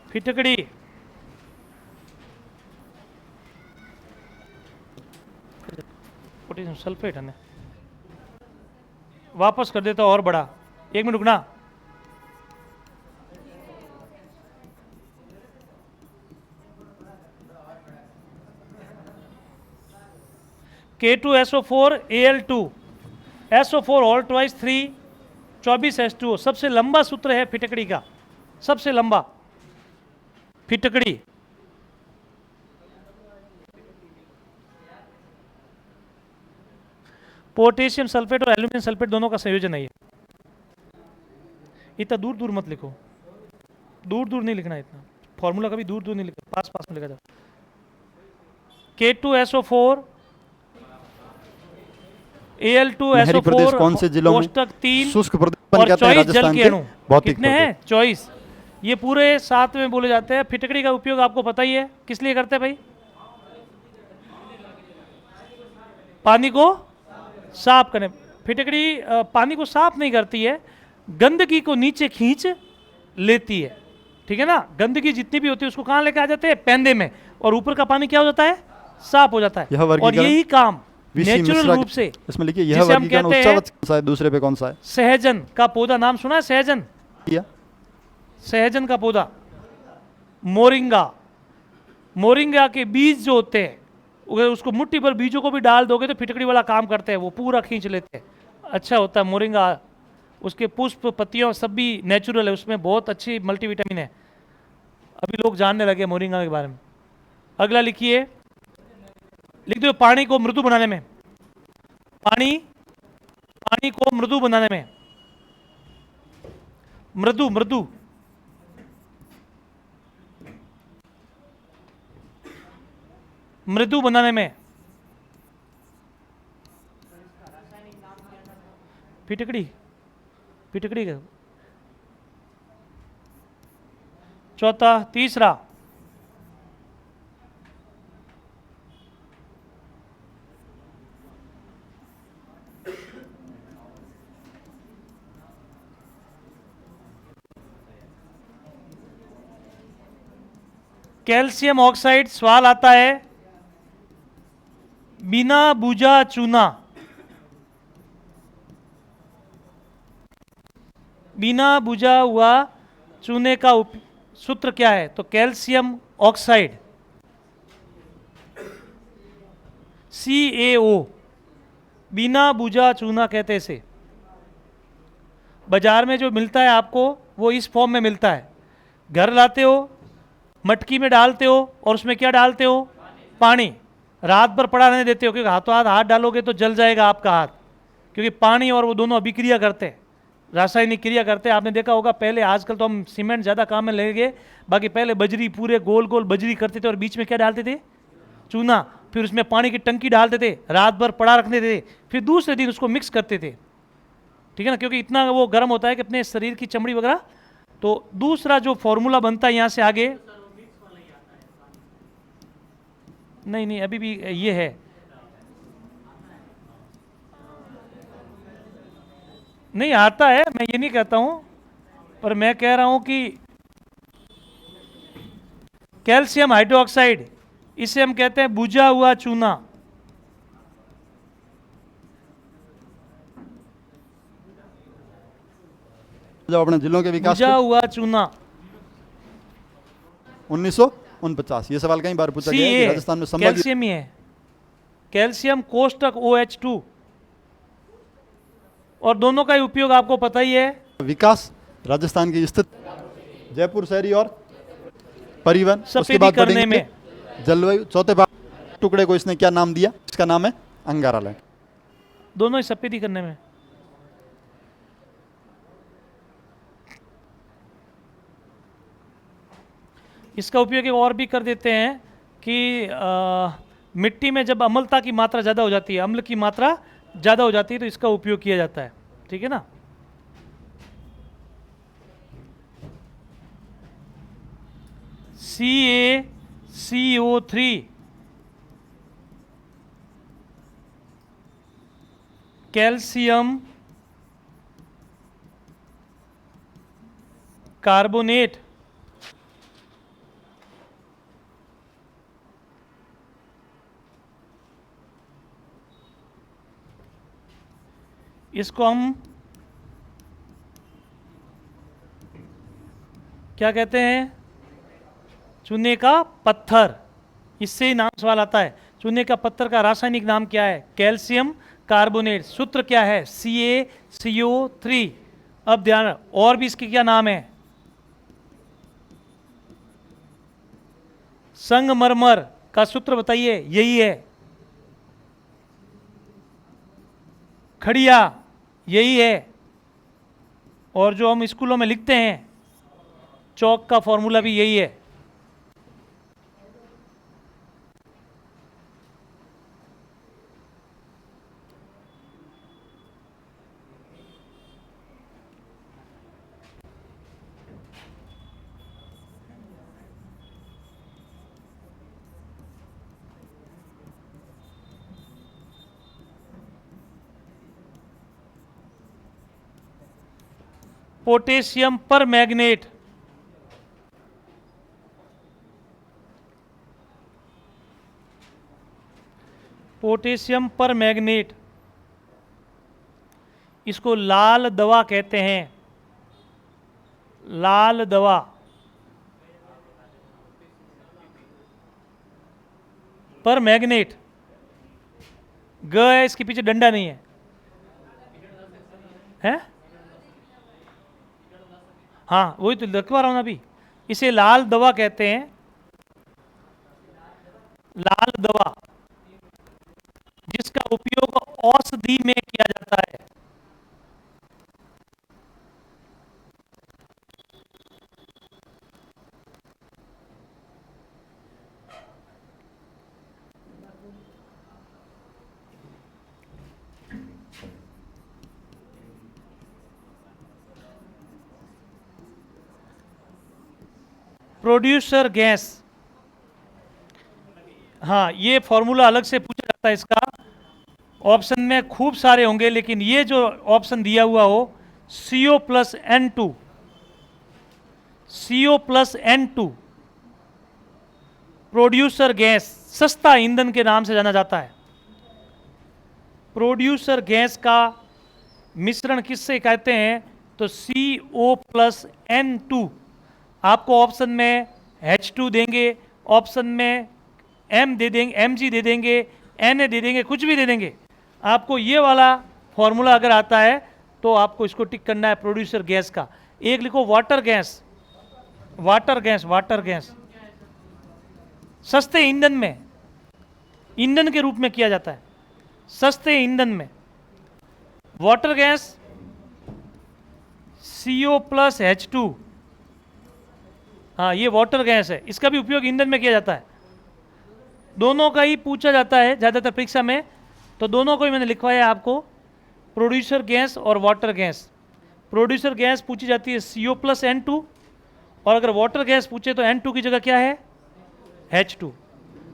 फिटकड़ी, पोटेशियम सल्फेट है ना, वापस कर देता और बड़ा, 1 मिनट रुकना। K2SO4 Al2, SO4 all twice 3, 24 H2O, सबसे लंबा सूत्र है फिटकड़ी का, सबसे लंबा फिटकड़ी। पोटेशियम सल्फेट और एल्यूमिनियम सल्फेट दोनों का संयोजन है ये। इतना दूर दूर मत लिखो, दूर दूर नहीं लिखना, इतना फॉर्मूला कभी दूर दूर नहीं लिखना, पास पास में लिखा जाओ। K2SO4 नहरी प्रदेश Al2SO4 कौन से जिलों में कोष्टक 3 शुष्क प्रदेश और कहते हैं 24 जल राजस्थान के के अणु भौतिक कितने प्रदेश। हैं, 24, ये पूरे साथ में बोले जाते हैं। फिटकड़ी का उपयोग आपको पता ही है किस लिए करते हैं भाई, पानी को साफ करने। फिटकड़ी पानी को साफ नहीं करती है, गंदगी को नीचे खींच लेती है, ठीक है ना। गंदगी जितनी भी होती है उसको कहाँ लेके आ जाते हैं, पेंदे में, और ऊपर का पानी क्या हो जाता है, साफ हो जाता है। यह और वर्गीकरण यही काम विशी नेचुरल मिश्रा रूप से, इसमें लिखिए यह जिसे हम वर्गीकरण कहते हैं उच्चावच कौन सा है, दूसरे पे कौन सा है सहजन का पौधा, नाम सुना है सहजन, किया? सहजन का पौधा, मोरिंगा, मोरिंगा के बीज जो होते हैं, अगर उसको मुट्ठी पर बीजों को भी डाल दोगे तो फिटकड़ी वाला काम करते हैं, वो पूरा खींच लेते हैं, अच्छा होता है मोरिंगा। उसके पुष्प पत्तियों सब भी नेचुरल है, उसमें बहुत अच्छी मल्टीविटामिन है, अभी लोग जानने लगे मोरिंगा के बारे में। अगला लिखिए, लिख दो पानी को मृदु बनाने में, पानी को मृदु बनाने में, मृदु मृदु मृदु बनाने में फिटकड़ी, फिटकड़ी का चौथा, तीसरा कैल्शियम ऑक्साइड, सवाल आता है बिना बुझा चूना, बिना बुझा हुआ चूने का सूत्र क्या है, तो कैल्शियम ऑक्साइड CaO, बिना बुझा चूना कहते इसे। बाजार में जो मिलता है आपको वो इस फॉर्म में मिलता है, घर लाते हो, मटकी में डालते हो और उसमें क्या डालते हो, पानी, रात भर पड़ा रहने देते हो, क्योंकि हाथों हाथ हाथ डालोगे तो जल जाएगा आपका हाथ, क्योंकि पानी और वो दोनों अभिक्रिया करते हैं, रासायनिक क्रिया करते हैं। आपने देखा होगा पहले, आजकल तो हम सीमेंट ज़्यादा काम में ले गए, बाकी पहले बजरी, पूरे गोल गोल बजरी करते थे और बीच में क्या डालते थे, चूना, फिर उसमें पानी की टंकी डालते थे, रात भर पड़ा रखते थे, फिर दूसरे दिन उसको मिक्स करते थे, ठीक है ना, क्योंकि इतना वो गर्म होता है कि अपने शरीर की चमड़ी वगैरह। तो दूसरा जो फॉर्मूला बनता है यहाँ से आगे, नहीं नहीं अभी भी ये है, नहीं आता है, मैं ये नहीं कहता हूं, पर मैं कह रहा हूं कि कैल्शियम हाइड्रोक्साइड, इसे हम कहते हैं बुझा हुआ चूना, जो अपने जिलों के विकास बुझा हुआ चूना, 1949 ये सवाल कई बार पूछा गया है कि राजस्थान में संभाग कैल्शियम ही है, कैल्शियम कोष्टक OH2, और दोनों का ही उपयोग आपको पता ही है। विकास राजस्थान की स्थिति, जयपुर शहरी और परिवहन, उसके सफेदी बाद करने बढ़ेंगे में, जलवायु, चौथे भाग टुकड़े को इसने क्या नाम दिया, इसका नाम है अंगारालय। दोनों ही सफेदी करने में। इसका उपयोग एक और भी कर देते हैं कि मिट्टी में जब अम्लता की मात्रा ज़्यादा हो जाती है, अम्ल की मात्रा ज़्यादा हो जाती है, तो इसका उपयोग किया जाता है, ठीक है ना। CaCO3, कैल्शियम कार्बोनेट, इसको हम क्या कहते हैं, चूने का पत्थर, इससे ही नाम सवाल आता है। चूने का पत्थर का रासायनिक नाम क्या है, कैल्शियम कार्बोनेट, सूत्र क्या है, CaCO3। अब ध्यान, और भी इसके क्या नाम है, संगमरमर का सूत्र बताइए, यही है, खड़िया यही है, और जो हम स्कूलों में लिखते हैं चौक का फॉर्मूला भी यही है। पोटेशियम पर मैग्नेट, पोटेशियम पर मैग्नेट, इसको लाल दवा कहते हैं, लाल दवा। पर मैग्नेट, ग है, इसके पीछे डंडा नहीं है, है? हाँ वही तो लिखवा रहा हूं ना अभी। इसे लाल दवा कहते हैं, लाल दवा, जिसका उपयोग औषधि में किया जाता है। प्रोड्यूसर गैस, हाँ ये फॉर्मूला अलग से पूछा जाता है इसका, ऑप्शन में खूब सारे होंगे, लेकिन ये जो ऑप्शन दिया हुआ हो CO plus N2, CO plus N2, producer gas, सस्ता ईंधन के नाम से जाना जाता है। प्रोड्यूसर गैस का मिश्रण किससे कहते हैं? तो CO प्लस N2। आपको ऑप्शन में H2 देंगे, ऑप्शन में M दे देंगे, Mg दे देंगे, Na दे देंगे, कुछ भी दे देंगे। आपको ये वाला फॉर्मूला अगर आता है तो आपको इसको टिक करना है प्रोड्यूसर गैस का। एक लिखो water gas, water gas, water gas सस्ते ईंधन में, ईंधन के रूप में किया जाता है, सस्ते ईंधन में। Water gas CO plus H2, हाँ ये वाटर गैस है, इसका भी उपयोग ईंधन में किया जाता है। दोनों का ही पूछा जाता है ज़्यादातर परीक्षा में, तो दोनों को ही मैंने लिखवाया आपको, प्रोड्यूसर गैस और वाटर गैस। प्रोड्यूसर गैस पूछी जाती है CO प्लस N2, और अगर वाटर गैस पूछे तो N2 की जगह क्या है? H2।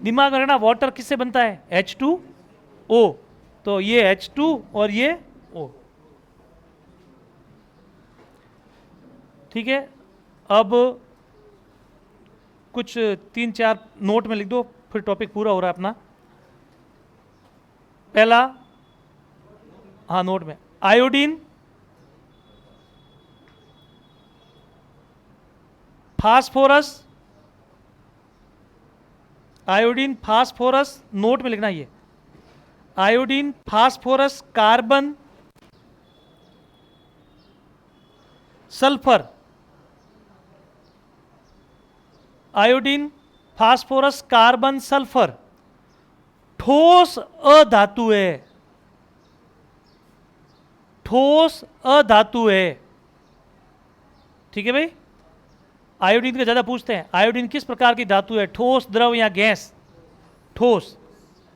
दिमाग में रखना, वाटर किससे बनता है? H2O, तो ये H2 और ये O। ठीक है, अब कुछ 3-4 नोट में लिख दो, फिर टॉपिक पूरा हो रहा है अपना। पहला, हाँ नोट में, iodine, phosphorus, iodine phosphorus, note में लिखना ये, iodine phosphorus carbon sulphur, iodine phosphorus carbon sulphur ठोस अधातु है, ठोस अधातु है। ठीक है भाई, आयोडीन का ज़्यादा पूछते हैं, आयोडीन किस प्रकार की धातु है? ठोस, द्रव या गैस? ठोस।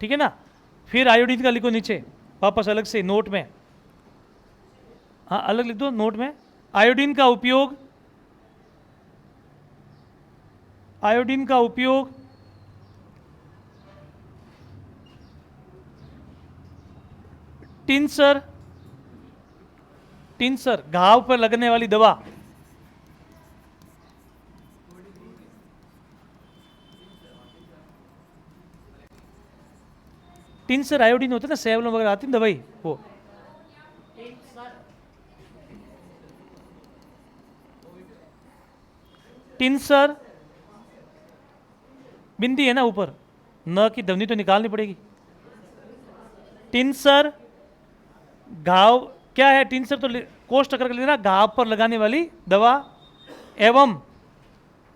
ठीक है ना, फिर आयोडीन का लिखो नीचे वापस अलग से नोट में, हाँ अलग लिख दो नोट में। आयोडीन का उपयोग, आयोडीन का उपयोग टिंसर, टिंसर घाव पर लगने वाली दवा, टिंसर आयोडीन होता है ना, सेवलम वगैरह आती है दवाई, वो टिंसर, बिंदी है ना ऊपर, न की ध्वनि तो निकालनी पड़ेगी। टिंसर घाव, क्या है टिंसर? तो कोष्ट करके लेना, घाव पर लगाने वाली दवा। एवं,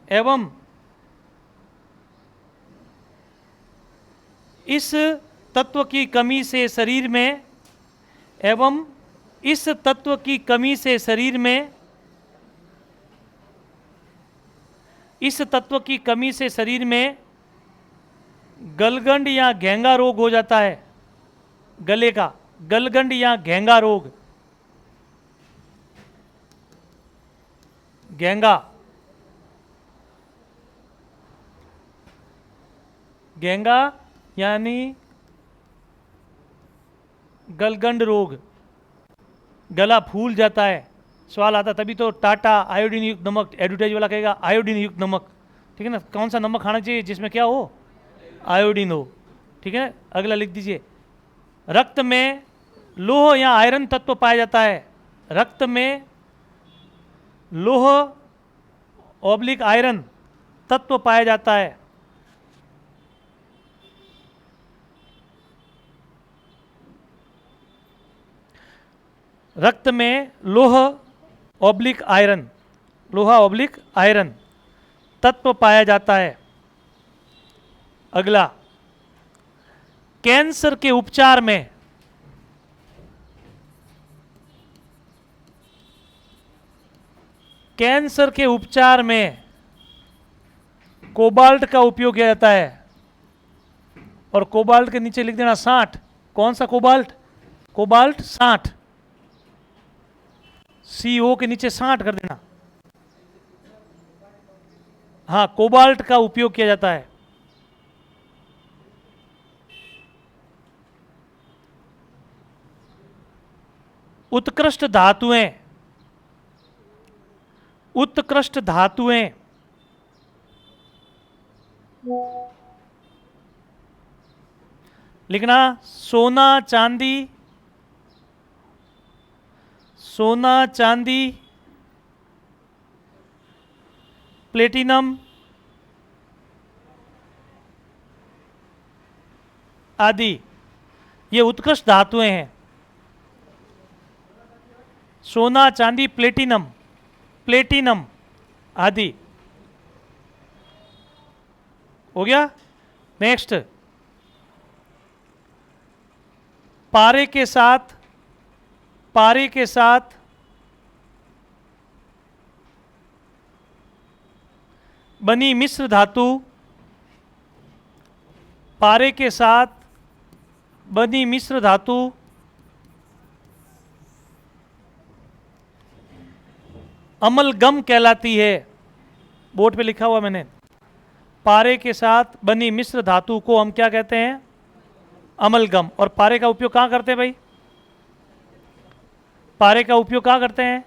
एवं इस तत्व की कमी से शरीर में, एवं इस तत्व की कमी से शरीर में, इस तत्व की कमी से शरीर में गलगंड या घेंगा रोग हो जाता है। गले का गलगंड या घेंगा रोग, घेंगा, घेंगा यानी गलगंड रोग, गला फूल जाता है, सवाल आता तभी तो टाटा आयोडीन युक्त नमक, एडवर्टाइज वाला कहेगा आयोडीन युक्त नमक, ठीक है ना। कौन सा नमक खाना चाहिए जिसमें क्या हो, आयोडीन हो, ठीक है। अगला लिख दीजिए, रक्त में लोह या आयरन तत्व पाया जाता है। रक्त में लोह ऑब्लिक आयरन तत्व पाया जाता है। रक्त में लोह ऑब्लिक आयरन, लोहा ऑब्लिक आयरन तत्व पाया जाता है। अगला, कैंसर के उपचार में कैंसर के उपचार में कोबाल्ट का उपयोग किया जाता है। और कोबाल्ट के नीचे लिख देना 60। कौन सा कोबाल्ट, कोबाल्ट 60, CO के नीचे 60 कर देना। हाँ, कोबाल्ट का उपयोग किया जाता है। उत्कृष्ट धातुएं, उत्कृष्ट धातुएं लिखना, सोना चांदी, सोना चांदी, प्लेटिनम आदि, ये उत्कृष्ट धातुएं हैं। सोना चांदी प्लेटिनम, प्लेटिनम आदि हो गया। नेक्स्ट, पारे के साथ, पारे के साथ बनी मिश्र धातु, पारे के साथ बनी मिश्र धातु अमलगम कहलाती है। बोर्ड पे लिखा हुआ मैंने, पारे के साथ बनी मिश्र धातु को हम क्या कहते हैं, अमलगम। और पारे का उपयोग कहाँ करते हैं भाई, पारे का उपयोग कहाँ करते हैं,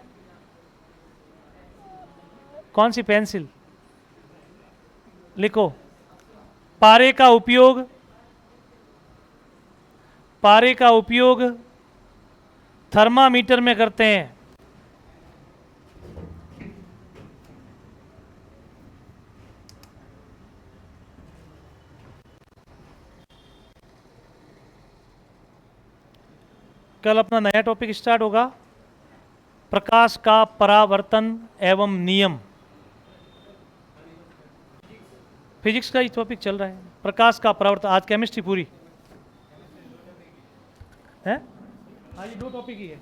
कौन सी पेंसिल, लिखो, पारे का उपयोग, पारे का उपयोग थर्मामीटर में करते हैं। कल अपना नया टॉपिक स्टार्ट होगा, प्रकाश का परावर्तन एवं नियम। फिजिक्स का ही टॉपिक चल रहा है, प्रकाश का परावर्तन। आज केमिस्ट्री पूरी है, हाँ ये 2 टॉपिक ही है।